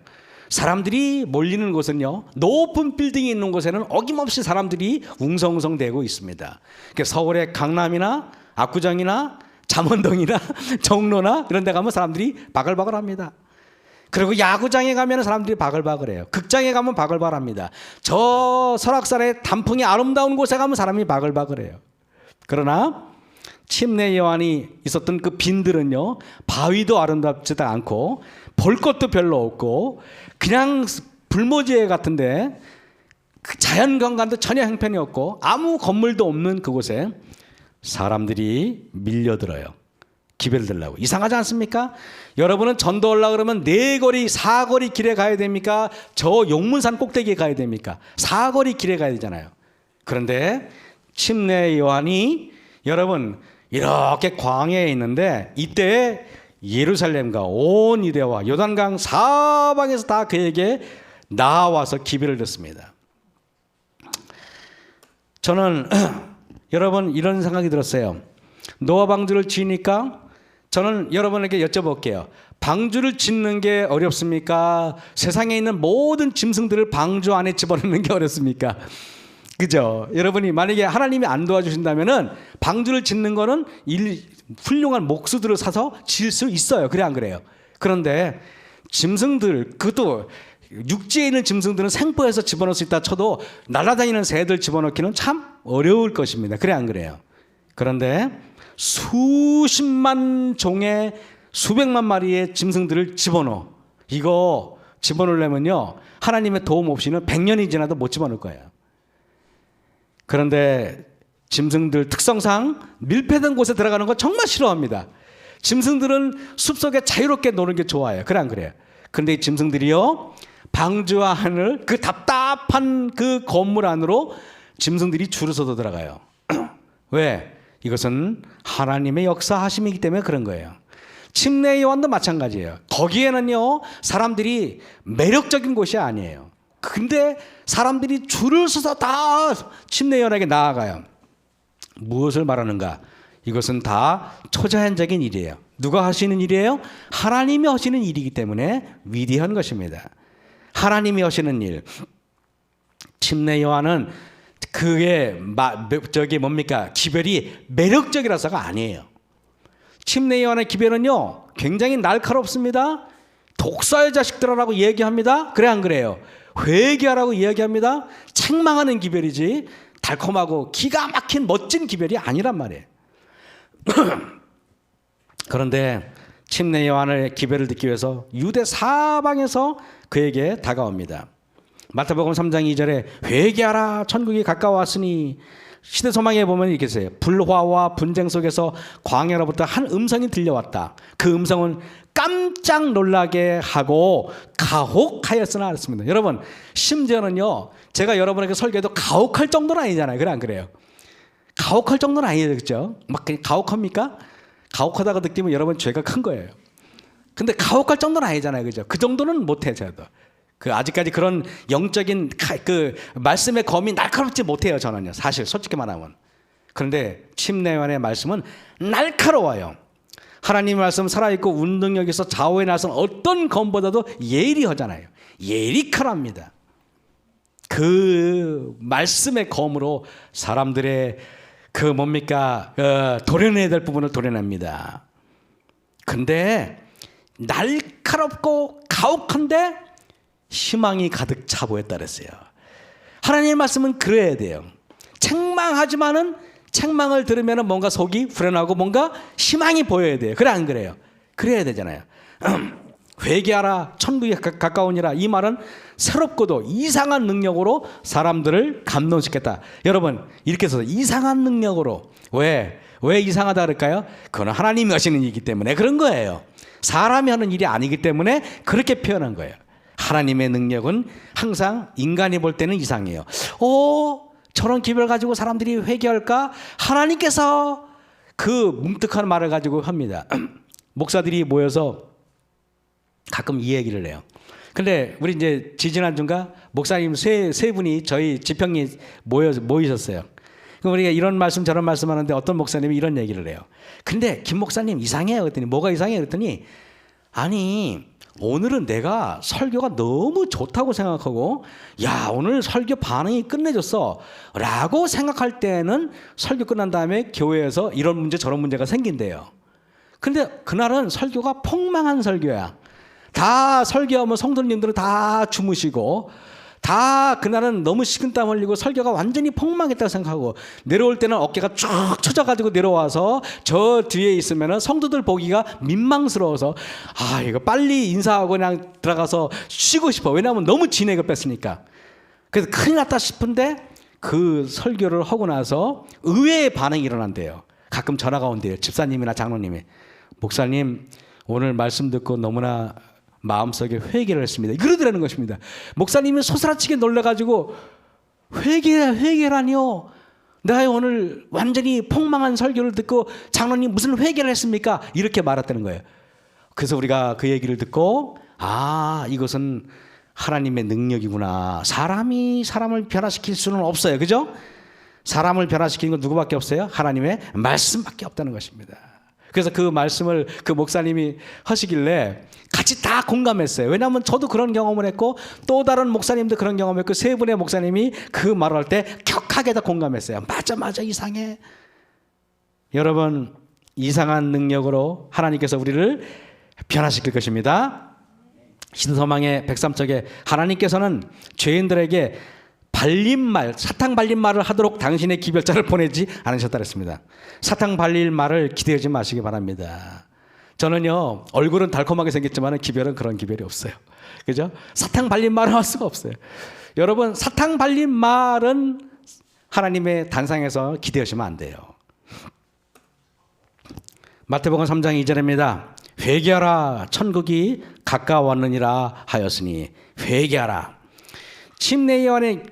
S1: 사람들이 몰리는 곳은요 높은 빌딩이 있는 곳에는 어김없이 사람들이 웅성웅성대고 있습니다. 서울의 강남이나 압구정이나 잠원동이나 종로나 이런 데 가면 사람들이 바글바글합니다. 그리고 야구장에 가면 사람들이 바글바글해요. 극장에 가면 바글바글합니다. 저 설악산의 단풍이 아름다운 곳에 가면 사람이 바글바글해요. 그러나 침례 요한이 있었던 그 빈들은요 바위도 아름답지도 않고 볼 것도 별로 없고 그냥 불모지에 같은데 그 자연경관도 전혀 형편이 없고 아무 건물도 없는 그곳에 사람들이 밀려들어요. 기별을 들라고. 이상하지 않습니까? 여러분은 전도 올라 그러면 4거리 4거리 길에 가야 됩니까? 저 용문산 꼭대기에 가야 됩니까? 4거리 길에 가야 되잖아요. 그런데 침례 요한이 여러분 이렇게 광야에 있는데 이때 예루살렘과 온 유대와 요단강 사방에서 다 그에게 나와서 기별을 듣습니다. 저는 여러분 이런 생각이 들었어요. 노아 방주를 지으니까 저는 여러분에게 여쭤볼게요. 방주를 짓는 게 어렵습니까? 세상에 있는 모든 짐승들을 방주 안에 집어넣는 게 어렵습니까? 그죠? 여러분이 만약에 하나님이 안 도와주신다면은 방주를 짓는 거는 훌륭한 목수들을 사서 지을 수 있어요. 그래 안 그래요? 그런데 짐승들, 그것도 육지에 있는 짐승들은 생포해서 집어넣을 수 있다 쳐도 날아다니는 새들 집어넣기는 참 어려울 것입니다. 그래 안 그래요? 그런데 수십만 종의 수백만 마리의 짐승들을 집어넣어. 이거 집어넣으려면요 하나님의 도움 없이는 100년이 지나도 못 집어넣을 거예요. 그런데 짐승들 특성상 밀폐된 곳에 들어가는 거 정말 싫어합니다. 짐승들은 숲속에 자유롭게 노는 게 좋아요. 그래 안 그래요? 그런데 이 짐승들이요 방주와 하늘 그 답답한 그 건물 안으로 짐승들이 줄을 서서 들어가요. 왜? 이것은 하나님의 역사하심이기 때문에 그런 거예요. 침례 요한도 마찬가지예요. 거기에는요 사람들이 매력적인 곳이 아니에요. 근데 사람들이 줄을 서서 다 침례 요한에게 나아가요. 무엇을 말하는가? 이것은 다 초자연적인 일이에요. 누가 하시는 일이에요? 하나님이 하시는 일이기 때문에 위대한 것입니다. 하나님이 하시는 일. 침례 요한은 그게 저기 뭡니까? 기별이 매력적이라서가 아니에요. 침례 요한의 기별은요 굉장히 날카롭습니다. 독사의 자식들아라고 얘기합니다. 그래 안 그래요? 회개하라고 이야기합니다. 책망하는 기별이지 달콤하고 기가 막힌 멋진 기별이 아니란 말이에요. 그런데 침례 요한의 기별을 듣기 위해서 유대 사방에서 그에게 다가옵니다. 마태복음 3장 2절에 회개하라 천국이 가까워왔으니 시대소망에 보면 이렇게 써요. 불화와 분쟁 속에서 광야로부터 한 음성이 들려왔다. 그 음성은 깜짝 놀라게 하고 가혹하였으나 알았습니다. 여러분 심지어는요 제가 여러분에게 설교해도 가혹할 정도는 아니잖아요. 그래 안 그래요? 가혹할 정도는 아니에요. 그렇죠? 막 그냥 가혹합니까? 가혹하다고 느끼면 여러분 죄가 큰 거예요. 근데 가혹할 정도는 아니잖아요. 그죠? 그 정도는 못해요. 저도 아직까지 그런 영적인 그 말씀의 검이 날카롭지 못해요. 저는요 사실 솔직히 말하면. 그런데 침례 요한의 말씀은 날카로워요. 하나님의 말씀 살아있고 운동력에서 좌우에 나선 어떤 검보다도 예리하잖아요. 예리칼합니다. 그 말씀의 검으로 사람들의 그 뭡니까 도려내야 될 부분을 도려냅니다. 근데 날카롭고 가혹한데 희망이 가득 차 보였다 그랬어요. 하나님의 말씀은 그래야 돼요. 책망하지만은 책망을 들으면 뭔가 속이 후련하고 뭔가 희망이 보여야 돼요. 그래 안 그래요? 그래야 되잖아요. 회개하라 천국이 가까우니라. 이 말은 새롭고도 이상한 능력으로 사람들을 감동시켰다. 여러분 이렇게 해서 이상한 능력으로 왜 이상하다 그럴까요? 그건 하나님이 하시는 일이기 때문에 그런 거예요. 사람이 하는 일이 아니기 때문에 그렇게 표현한 거예요. 하나님의 능력은 항상 인간이 볼 때는 이상해요. 저런 기별 가지고 사람들이 회개할까? 하나님께서 그 뭉뜩한 말을 가지고 합니다. 목사들이 모여서 가끔 이 얘기를 해요. 근데 우리 이제 지지난주인가 목사님 세 분이 저희 지평이 모이셨어요. 그럼 우리가 이런 말씀 저런 말씀 하는데 어떤 목사님이 이런 얘기를 해요. 근데 김 목사님 이상해요. 그랬더니 뭐가 이상해요? 그랬더니 아니 오늘은 내가 설교가 너무 좋다고 생각하고 야 오늘 설교 반응이 끝내줬어 라고 생각할 때는 설교 끝난 다음에 교회에서 이런 문제 저런 문제가 생긴대요. 근데 그날은 설교가 폭망한 설교야. 다 설교하면 성도님들은 다 주무시고 다 그날은 너무 식은땀 흘리고 설교가 완전히 폭망했다고 생각하고 내려올 때는 어깨가 쭉 처져가지고 내려와서 저 뒤에 있으면 성도들 보기가 민망스러워서 이거 빨리 인사하고 그냥 들어가서 쉬고 싶어. 왜냐하면 너무 진액을 뺐으니까. 그래서 큰일 났다 싶은데 그 설교를 하고 나서 의외의 반응이 일어난대요. 가끔 전화가 온대요. 집사님이나 장로님이 목사님 오늘 말씀 듣고 너무나 마음속에 회개를 했습니다. 그러더라는 것입니다. 목사님은 소스라치게 놀라가지고 회개라니요. 내가 오늘 완전히 폭망한 설교를 듣고 장로님 무슨 회개를 했습니까? 이렇게 말했다는 거예요. 그래서 우리가 그 얘기를 듣고 이것은 하나님의 능력이구나. 사람이 사람을 변화시킬 수는 없어요. 그죠? 사람을 변화시키는 건 누구밖에 없어요? 하나님의 말씀밖에 없다는 것입니다. 그래서 그 말씀을 그 목사님이 하시길래 같이 다 공감했어요. 왜냐하면 저도 그런 경험을 했고 또 다른 목사님도 그런 경험을 했고 세 분의 목사님이 그 말을 할 때 격하게 다 공감했어요. 맞아 이상해. 여러분, 이상한 능력으로 하나님께서 우리를 변화시킬 것입니다. 신서망의 103쪽에 하나님께서는 죄인들에게 사탕 발린 말을 하도록 당신의 기별자를 보내지 않으셨다 그랬습니다. 사탕 발릴 말을 기대하지 마시기 바랍니다. 저는요, 얼굴은 달콤하게 생겼지만 기별은 그런 기별이 없어요. 그죠? 사탕 발린 말을 할 수가 없어요. 여러분, 사탕 발린 말은 하나님의 단상에서 기대하시면 안 돼요. 마태복음 3장 2절입니다. 회개하라, 천국이 가까웠느니라 하였으니. 회개하라. 침례 요한의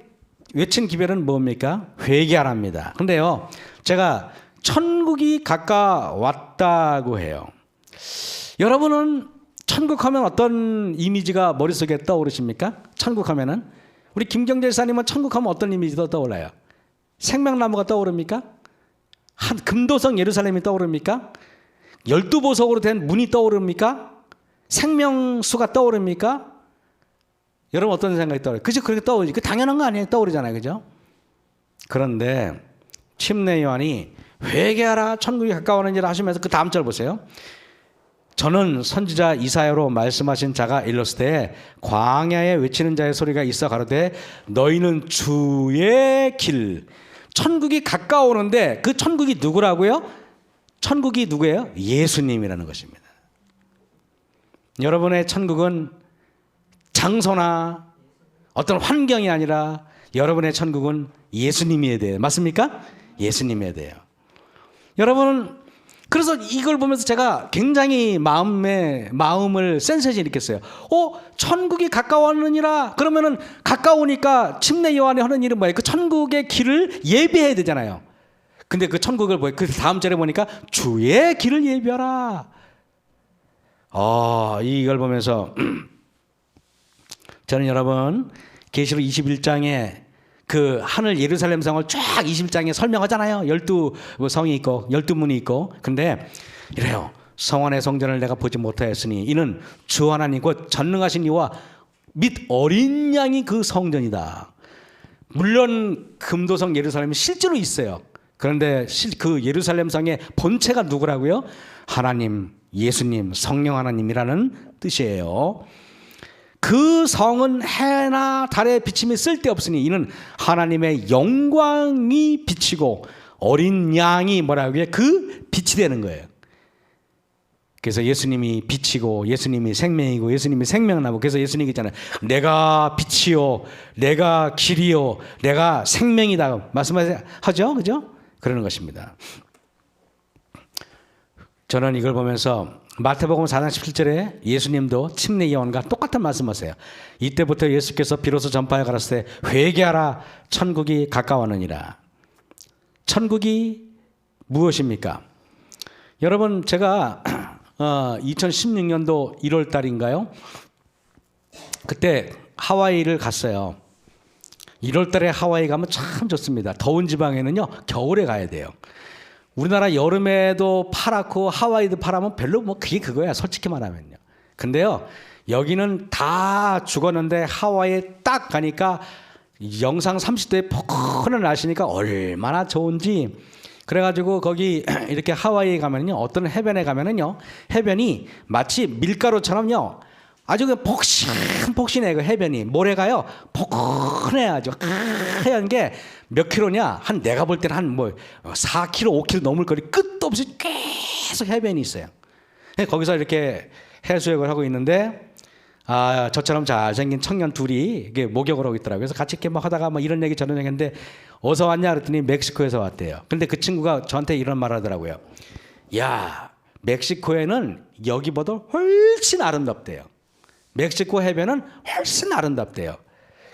S1: 외친 기별은 뭡니까? 회개하랍니다. 근데요, 제가 천국이 가까웠다고 해요. 여러분은 천국 하면 어떤 이미지가 머릿속에 떠오르십니까? 천국 하면은 우리 김경재 사님은 천국 하면 어떤 이미지가 떠올라요? 생명나무가 떠오릅니까? 한 금도성 예루살렘이 떠오릅니까? 12보석으로 된 문이 떠오릅니까? 생명수가 떠오릅니까? 여러분 어떤 생각이 떠오르요? 그죠? 그렇게 떠오르지. 그 당연한 거 아니에요? 떠오르잖아요. 그죠? 그런데 침례 요한이 회개하라 천국이 가까워오느니라 하시면서 그 다음 절 보세요. 저는 선지자 이사야로 말씀하신 자가 일렀을 때 광야에 외치는 자의 소리가 있어 가로되 너희는 주의 길. 천국이 가까워오는데 그 천국이 누구라고요? 천국이 누구예요? 예수님이라는 것입니다. 여러분의 천국은 장소나 어떤 환경이 아니라 여러분의 천국은 예수님이어야 돼요. 맞습니까? 예수님이어야 돼요. 여러분, 그래서 이걸 보면서 제가 굉장히 마음을 센세지 일으켰어요. 천국이 가까웠느니라. 그러면은 가까우니까 침례 요한이 하는 일은 뭐예요? 그 천국의 길을 예비해야 되잖아요. 근데 그 천국을 그 다음 절에 보니까 주의 길을 예비하라. 이걸 보면서 저는 여러분 계시록 21장에 그 하늘 예루살렘 성을 쫙 21장에 설명하잖아요. 12성이 있고 12문이 있고. 근데 이래요. 성원의 성전을 내가 보지 못하였으니 이는 주 하나님 곧 전능하신 이와 및 어린 양이 그 성전이다. 물론 금도성 예루살렘이 실제로 있어요. 그런데 그 예루살렘 성의 본체가 누구라고요? 하나님, 예수님, 성령 하나님이라는 뜻이에요. 그 성은 해나 달의 비침이 쓸데없으니 이는 하나님의 영광이 비치고 어린 양이 뭐라고 해요? 그 빛이 되는 거예요. 그래서 예수님이 빛이고 예수님이 생명이고 예수님이 생명나무. 그래서 예수님이 있잖아요. 내가 빛이요, 내가 길이요, 내가 생명이다 말씀하죠, 그죠? 그러는 것입니다. 저는 이걸 보면서 마태복음 4장 17절에 예수님도 침례 요한과 똑같은 말씀하세요. 이때부터 예수께서 비로소 전파해 가라사대 회개하라 천국이 가까웠느니라. 천국이 무엇입니까? 여러분, 제가 2016년도 1월 달인가요? 그때 하와이를 갔어요. 1월 달에 하와이 가면 참 좋습니다. 더운 지방에는요, 겨울에 가야 돼요. 우리나라 여름에도 파랗고 하와이도 파라면 별로 그게 그거야, 솔직히 말하면요. 근데요, 여기는 다 죽었는데 하와이에 딱 가니까 영상 30도에 포근한 날씨니까 얼마나 좋은지. 그래가지고 거기 이렇게 하와이에 가면요, 어떤 해변에 가면은요, 해변이 마치 밀가루처럼요, 아주 그냥 폭신해. 그 해변이 모래가요 포근해. 아주 하얀 게 몇 킬로냐, 한 내가 볼 때는 한 4km 5km 넘을 거리 끝도 없이 계속 해변이 있어요. 거기서 이렇게 해수욕을 하고 있는데 저처럼 잘생긴 청년 둘이 이게 목욕을 하고 있더라고요. 그래서 같이 이렇게 막 하다가 이런 얘기 저런 얘기 했는데 어디서 왔냐 그랬더니 멕시코에서 왔대요. 근데 그 친구가 저한테 이런 말 하더라고요. 야, 멕시코에는 여기보다 훨씬 아름답대요. 멕시코 해변은 훨씬 아름답대요.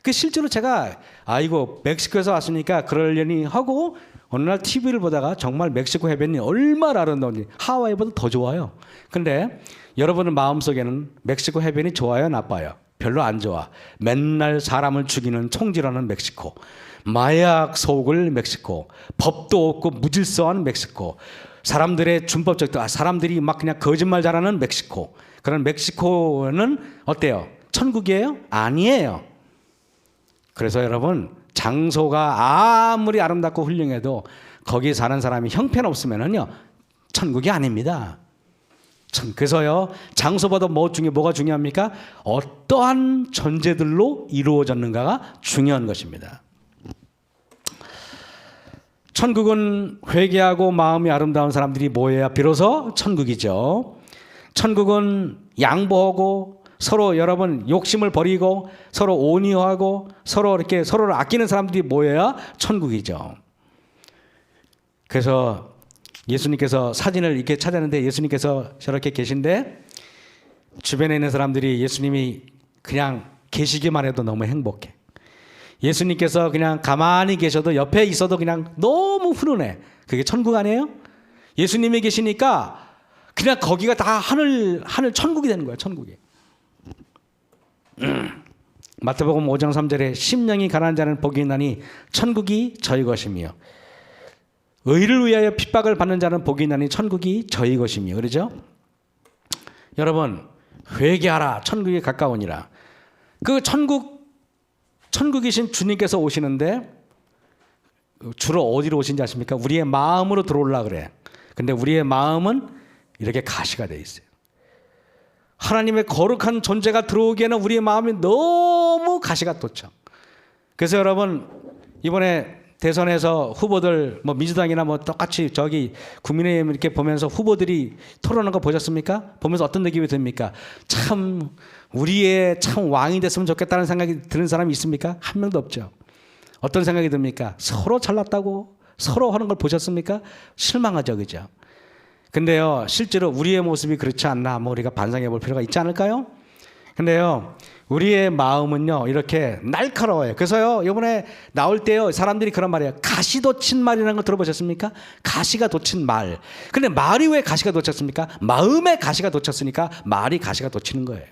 S1: 그 실제로 제가 이거 멕시코에서 왔으니까 그러려니 하고 어느 날 TV를 보다가 정말 멕시코 해변이 얼마나 아름다운지 하와이보다 더 좋아요. 근데 여러분의 마음속에는 멕시코 해변이 좋아요, 나빠요? 별로 안 좋아. 맨날 사람을 죽이는 총질하는 멕시코, 마약 속을 멕시코, 법도 없고 무질서한 멕시코, 사람들의 준법적 사람들이 막 그냥 거짓말 잘하는 멕시코. 그런 멕시코는 어때요? 천국이에요? 아니에요. 그래서 여러분, 장소가 아무리 아름답고 훌륭해도 거기 사는 사람이 형편없으면은요, 천국이 아닙니다. 그래서요, 장소보다 뭐가 중요합니까? 어떠한 전제들로 이루어졌는가가 중요한 것입니다. 천국은 회개하고 마음이 아름다운 사람들이 모여야 비로소 천국이죠. 천국은 양보하고 서로 여러분 욕심을 버리고 서로 온유하고 서로 이렇게 서로를 아끼는 사람들이 모여야 천국이죠. 그래서 예수님께서 사진을 이렇게 찾았는데 예수님께서 저렇게 계신데 주변에 있는 사람들이 예수님이 그냥 계시기만 해도 너무 행복해. 예수님께서 그냥 가만히 계셔도 옆에 있어도 그냥 너무 훈훈해. 그게 천국 아니에요? 예수님이 계시니까 그냥 거기가 다 하늘 천국이 되는 거예요. 천국이. 마태복음 5장 3절에 심령이 가난한 자는 복이 있나니 천국이 저희 것이며 의를 위하여 핍박을 받는 자는 복이 있나니 천국이 저희 것이며. 그러죠? 여러분, 회개하라 천국이 가까우니라. 그 천국이신 주님께서 오시는데 주로 어디로 오신지 아십니까? 우리의 마음으로 들어오려고 그래. 근데 우리의 마음은 이렇게 가시가 돼 있어요. 하나님의 거룩한 존재가 들어오기에는 우리의 마음이 너무 가시가 돋죠. 그래서 여러분, 이번에 대선에서 후보들 민주당이나 똑같이 저기 국민의힘 이렇게 보면서 후보들이 토론한 거 보셨습니까? 보면서 어떤 느낌이 듭니까? 참 우리의 참 왕이 됐으면 좋겠다는 생각이 드는 사람이 있습니까? 한 명도 없죠. 어떤 생각이 듭니까? 서로 잘났다고 서로 하는 걸 보셨습니까? 실망하죠, 그죠? 근데요, 실제로 우리의 모습이 그렇지 않나 우리가 반성해 볼 필요가 있지 않을까요? 근데요, 우리의 마음은요 이렇게 날카로워요. 그래서요, 이번에 나올 때요 사람들이 그런 말이에요. 가시 돋친 말이라는 거 들어보셨습니까? 가시가 돋친 말. 근데 말이 왜 가시가 돋쳤습니까? 마음에 가시가 돋쳤으니까 말이 가시가 돋치는 거예요.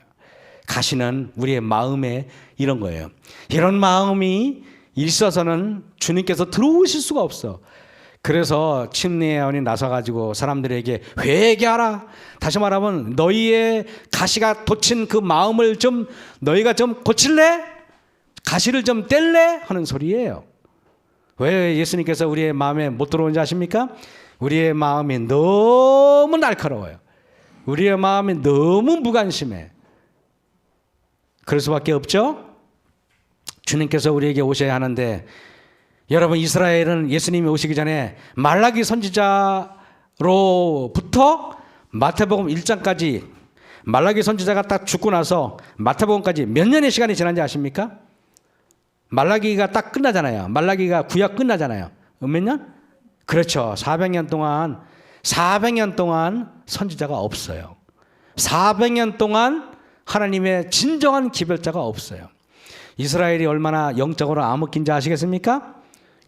S1: 가시는 우리의 마음에 이런 거예요. 이런 마음이 있어서는 주님께서 들어오실 수가 없어. 그래서 침례요한이 나서가지고 사람들에게 회개하라. 다시 말하면 너희의 가시가 돋친 그 마음을 좀 너희가 좀 고칠래? 가시를 좀 뗄래? 하는 소리예요. 왜 예수님께서 우리의 마음에 못 들어오는지 아십니까? 우리의 마음이 너무 날카로워요. 우리의 마음이 너무 무관심해. 그럴 수밖에 없죠. 주님께서 우리에게 오셔야 하는데, 여러분, 이스라엘은 예수님이 오시기 전에 말라기 선지자로부터 마태복음 1장까지 말라기 선지자가 딱 죽고 나서 마태복음까지 몇 년의 시간이 지난지 아십니까? 말라기가 딱 끝나잖아요. 말라기가 구약 끝나잖아요. 몇 년? 그렇죠. 400년 동안 선지자가 없어요. 400년 동안 하나님의 진정한 기별자가 없어요. 이스라엘이 얼마나 영적으로 암흑기인지 아시겠습니까?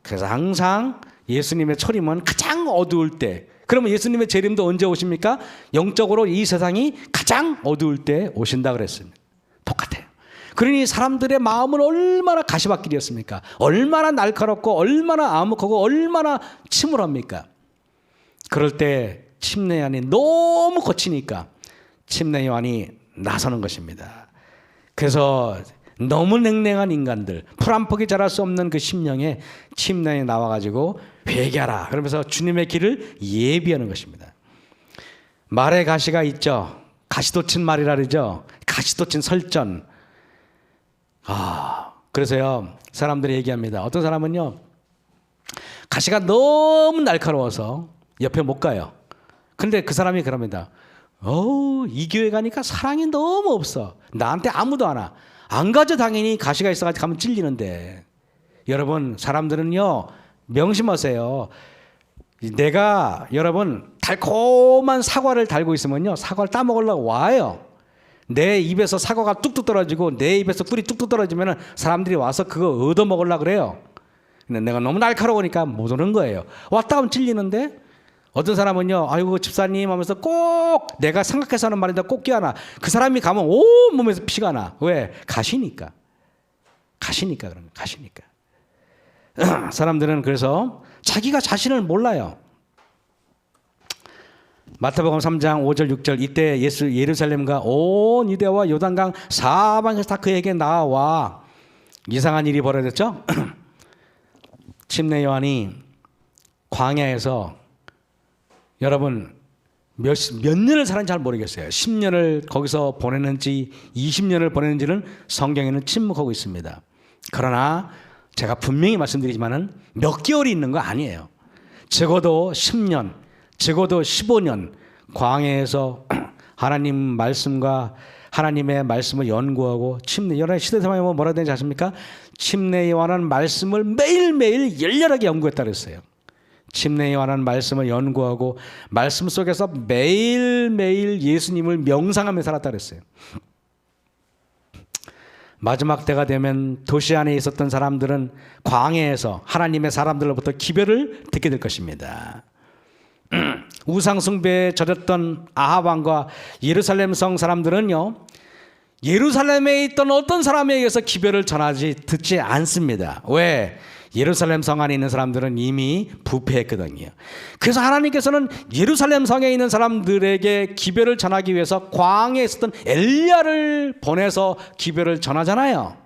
S1: 그래서 항상 예수님의 초림은 가장 어두울 때, 그러면 예수님의 재림도 언제 오십니까? 영적으로 이 세상이 가장 어두울 때 오신다 그랬습니다. 똑같아요. 그러니 사람들의 마음은 얼마나 가시밭길이었습니까? 얼마나 날카롭고 얼마나 암흑하고 얼마나 침울합니까? 그럴 때 침례요한이 너무 거치니까 침례요한이 나서는 것입니다. 그래서 너무 냉랭한 인간들, 풀 한 폭이 자랄 수 없는 그 심령에 침례요한이 나와가지고 회개하라 그러면서 주님의 길을 예비하는 것입니다. 말에 가시가 있죠. 가시 돋친 말이라 그러죠. 가시 돋친 설전. 그래서요, 사람들이 얘기합니다. 어떤 사람은요, 가시가 너무 날카로워서 옆에 못 가요. 근데 그 사람이 그럽니다. 이 교회 가니까 사랑이 너무 없어. 나한테 아무도 안 와. 안 가죠. 당연히 가시가 있어가지고 가면 찔리는데. 여러분, 사람들은요, 명심하세요. 내가 여러분 달콤한 사과를 달고 있으면요, 사과를 따먹으려고 와요. 내 입에서 사과가 뚝뚝 떨어지고 내 입에서 꿀이 뚝뚝 떨어지면 사람들이 와서 그거 얻어먹으려고 그래요. 근데 내가 너무 날카로우니까 못 오는 거예요. 왔다 가면 찔리는데 어떤 사람은요, 아이고 집사님 하면서 꼭 내가 생각해서 하는 말인데 꼭 끼어나. 그 사람이 가면 온 몸에서 피가 나. 왜? 가시니까. 가시니까 그런 거예요. 가시니까. 사람들은 그래서 자기가 자신을 몰라요. 마태복음 3장 5절 6절 이때 예루살렘과 온 유대와 요단강 사방에서 다 그에게 나와 이상한 일이 벌어졌죠. 침례 요한이 광야에서 여러분 몇 년을 살았는지 잘 모르겠어요. 10년을 거기서 보냈는지 20년을 보냈는지는 성경에는 침묵하고 있습니다. 그러나 제가 분명히 말씀드리지만은 몇 개월이 있는 거 아니에요. 적어도 10년, 적어도 15년 광야에서 하나님 말씀과 하나님의 말씀을 연구하고 침례 요한의 시대상에 뭐라 되는지 아십니까? 침례 요한은 말씀을 매일매일 열렬하게 연구했다 그랬어요. 침례 요한은 말씀을 연구하고 말씀 속에서 매일매일 예수님을 명상하며 살았다 그랬어요. 마지막 때가 되면 도시 안에 있었던 사람들은 광야에서 하나님의 사람들로부터 기별을 듣게 될 것입니다. 우상숭배에 젖었던 아합 왕과 예루살렘 성 사람들은요, 예루살렘에 있던 어떤 사람에 의해서 기별을 듣지 않습니다. 왜? 예루살렘 성 안에 있는 사람들은 이미 부패했거든요. 그래서 하나님께서는 예루살렘 성에 있는 사람들에게 기별을 전하기 위해서 광야에 있었던 엘리야를 보내서 기별을 전하잖아요.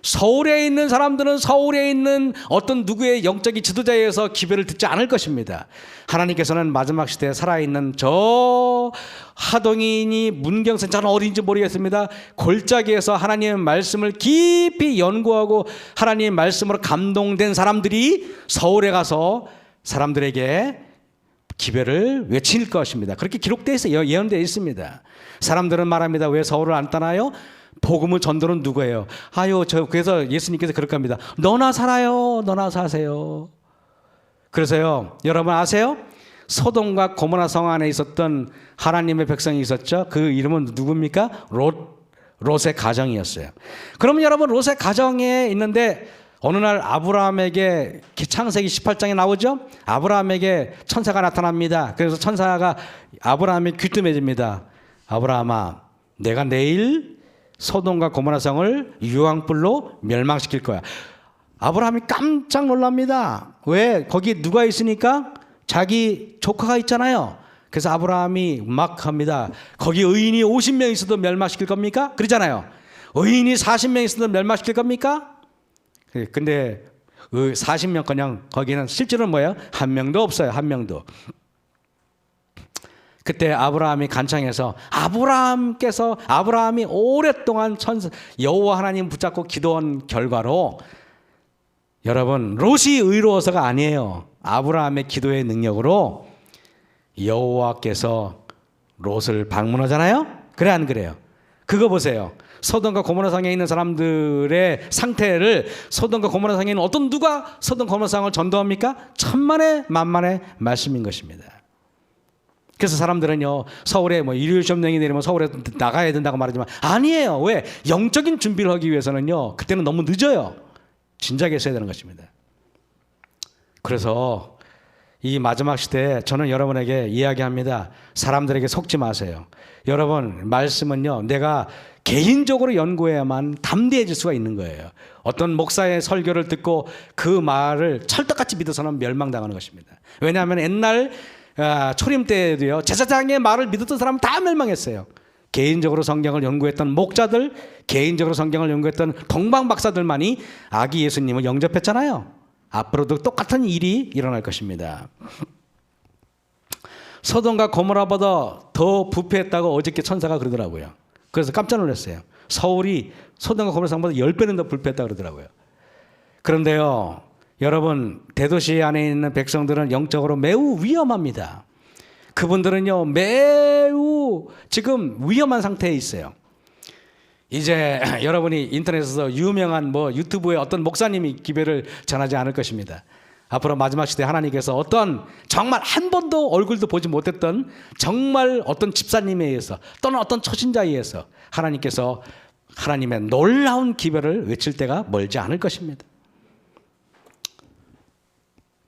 S1: 서울에 있는 사람들은 서울에 있는 어떤 누구의 영적인 지도자에 의해서 기별을 듣지 않을 것입니다. 하나님께서는 마지막 시대에 살아있는 저 하동인이 문경선 저는 어딘지 모르겠습니다. 골짜기에서 하나님의 말씀을 깊이 연구하고 하나님의 말씀으로 감동된 사람들이 서울에 가서 사람들에게 기별을 외칠 것입니다. 그렇게 기록되어 있어요. 예언되어 있습니다. 사람들은 말합니다. 왜 서울을 안 떠나요? 복음의 전도는 누구예요? 그래서 예수님께서 그렇게 합니다. 너나 살아요. 너나 사세요. 그래서요, 여러분 아세요? 소돔과 고모라 성 안에 있었던 하나님의 백성이 있었죠. 그 이름은 누굽니까? 롯의 가정이었어요. 그러면 여러분 롯의 가정에 있는데 어느 날 아브라함에게 창세기 18장에 나오죠. 아브라함에게 천사가 나타납니다. 그래서 천사가 아브라함의 귀뜸해집니다. 아브라함아, 내가 내일 소돔과 고모라 성을 유황불로 멸망시킬 거야. 아브라함이 깜짝 놀랍니다. 왜? 거기 누가 있으니까? 자기 조카가 있잖아요. 그래서 아브라함이 막 합니다. 거기 의인이 50명 있어도 멸망시킬 겁니까? 그러잖아요. 의인이 40명 있어도 멸망시킬 겁니까? 근데 40명 그냥 거기는 실제로는 뭐예요? 한 명도 없어요. 한 명도. 그때 아브라함이 간청해서 아브라함이 오랫동안 여호와 하나님 붙잡고 기도한 결과로 여러분 롯이 의로워서가 아니에요. 아브라함의 기도의 능력으로 여호와께서 롯을 방문하잖아요. 그래 안 그래요? 그거 보세요. 소돔과 고모라 성에 있는 사람들의 상태를 소돔과 고모라 성에 있는 어떤 누가 소돔 고모라 성을 전도합니까? 천만의 만만의 말씀인 것입니다. 그래서 사람들은요, 서울에 일요일 시험령이 내리면 서울에 나가야 된다고 말하지만 아니에요. 왜? 영적인 준비를 하기 위해서는요, 그때는 너무 늦어요. 진작에 했어야 되는 것입니다. 그래서 이 마지막 시대에 저는 여러분에게 이야기합니다. 사람들에게 속지 마세요. 여러분, 말씀은요, 내가 개인적으로 연구해야만 담대해질 수가 있는 거예요. 어떤 목사의 설교를 듣고 그 말을 철떡같이 믿어서는 멸망당하는 것입니다. 왜냐하면 옛날 초림 때에도요, 제사장의 말을 믿었던 사람은 다 멸망했어요. 개인적으로 성경을 연구했던 목자들, 개인적으로 성경을 연구했던 동방박사들만이 아기 예수님을 영접했잖아요. 앞으로도 똑같은 일이 일어날 것입니다. 소돔과 고모라보다 더 부패했다고 어저께 천사가 그러더라고요. 그래서 깜짝 놀랐어요. 서울이 소돔과 고모라보다 10배는 더 부패했다고 그러더라고요. 그런데요, 여러분, 대도시 안에 있는 백성들은 영적으로 매우 위험합니다. 그분들은요, 매우 지금 위험한 상태에 있어요. 이제 여러분이 인터넷에서 유명한 유튜브에 어떤 목사님이 기별을 전하지 않을 것입니다. 앞으로 마지막 시대에 하나님께서 어떤 정말 한 번도 얼굴도 보지 못했던 정말 어떤 집사님에 의해서 또는 어떤 초신자에 의해서 하나님께서 하나님의 놀라운 기별을 외칠 때가 멀지 않을 것입니다.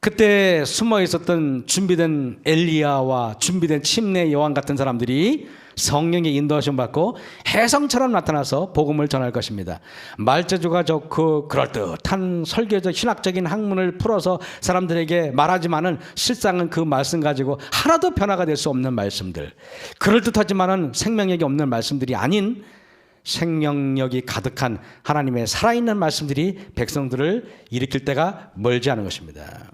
S1: 그때 숨어 있었던 준비된 엘리야와 준비된 침례 요한 같은 사람들이 성령의 인도하심 받고 혜성처럼 나타나서 복음을 전할 것입니다. 말재주가 좋고 그럴듯한 설교적 신학적인 학문을 풀어서 사람들에게 말하지만은 실상은 그 말씀 가지고 하나도 변화가 될 수 없는 말씀들, 그럴듯하지만은 생명력이 없는 말씀들이 아닌 생명력이 가득한 하나님의 살아있는 말씀들이 백성들을 일으킬 때가 멀지 않은 것입니다.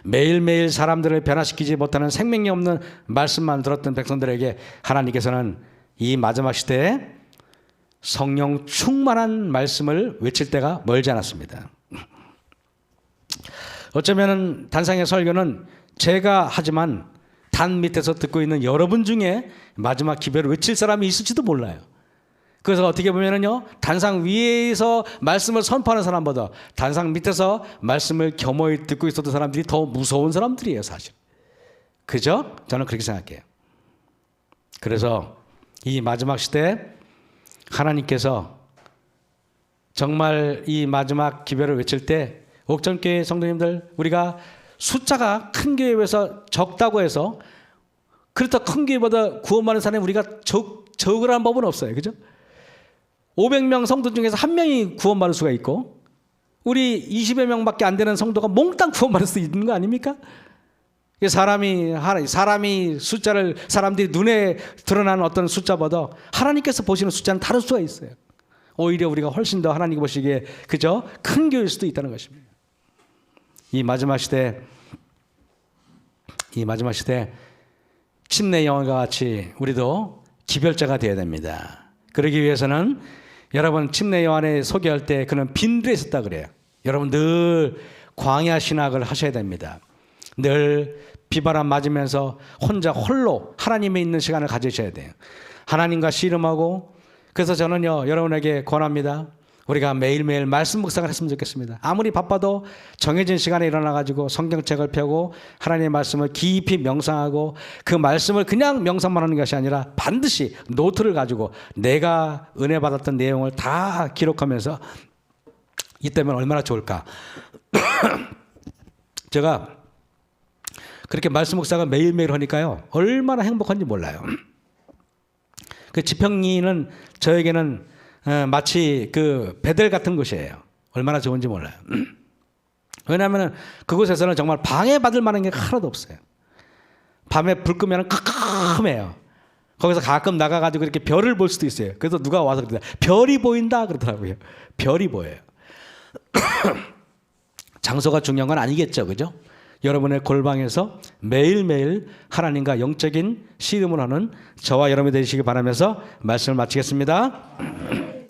S1: 매일매일 사람들을 변화시키지 못하는 생명력 없는 말씀만 들었던 백성들에게 하나님께서는 이 마지막 시대에 성령 충만한 말씀을 외칠 때가 멀지 않았습니다. 어쩌면 단상의 설교는 제가 하지만 단 밑에서 듣고 있는 여러분 중에 마지막 기별을 외칠 사람이 있을지도 몰라요. 그래서 어떻게 보면은요, 단상 위에서 말씀을 선포하는 사람보다 단상 밑에서 말씀을 겸허히 듣고 있었던 사람들이 더 무서운 사람들이에요, 사실. 그죠? 저는 그렇게 생각해요. 그래서 이 마지막 시대에 하나님께서 정말 이 마지막 기별을 외칠 때 옥천교회 성도님들, 우리가 숫자가 큰 교회에 비해서 적다고 해서 그렇다고 큰 교회보다 구원받는 사람이 우리가 적으라는 법은 없어요. 그죠? 500명 성도 중에서 한 명이 구원받을 수가 있고 우리 20여 명밖에 안 되는 성도가 몽땅 구원받을 수 있는 거 아닙니까? 사람이 숫자를, 사람들이 눈에 드러나는 어떤 숫자보다 하나님께서 보시는 숫자는 다를 수가 있어요. 오히려 우리가 훨씬 더 하나님이 보시기에 그저 큰 교회일 수도 있다는 것입니다. 이 마지막 시대 침례 요한과 같이 우리도 기별자가 되어야 됩니다. 그러기 위해서는 여러분, 침례 요한에 소개할 때 그는 빈들에 있었다 그래요. 여러분 늘 광야 신학을 하셔야 됩니다. 늘 비바람 맞으면서 혼자 홀로 하나님에 있는 시간을 가지셔야 돼요. 하나님과 씨름하고. 그래서 저는요, 여러분에게 권합니다. 우리가 매일매일 말씀 묵상을 했으면 좋겠습니다. 아무리 바빠도 정해진 시간에 일어나가지고 성경책을 펴고 하나님의 말씀을 깊이 명상하고 그 말씀을 그냥 명상만 하는 것이 아니라 반드시 노트를 가지고 내가 은혜 받았던 내용을 다 기록하면서 이때면 얼마나 좋을까. 제가 그렇게 말씀 묵상을 매일매일 하니까요, 얼마나 행복한지 몰라요. 그 지평리는 저에게는 마치 그 베델 같은 곳이에요. 얼마나 좋은지 몰라요. 왜냐하면 그곳에서는 정말 방해받을 만한 게 하나도 없어요. 밤에 불 끄면 깜깜해요. 거기서 가끔 나가가지고 이렇게 별을 볼 수도 있어요. 그래서 누가 와서 그러더라, 별이 보인다 그러더라고요. 별이 보여요. 장소가 중요한 건 아니겠죠, 그죠? 여러분의 골방에서 매일매일 하나님과 영적인 씨름을 하는 저와 여러분이 되시기 바라면서 말씀을 마치겠습니다.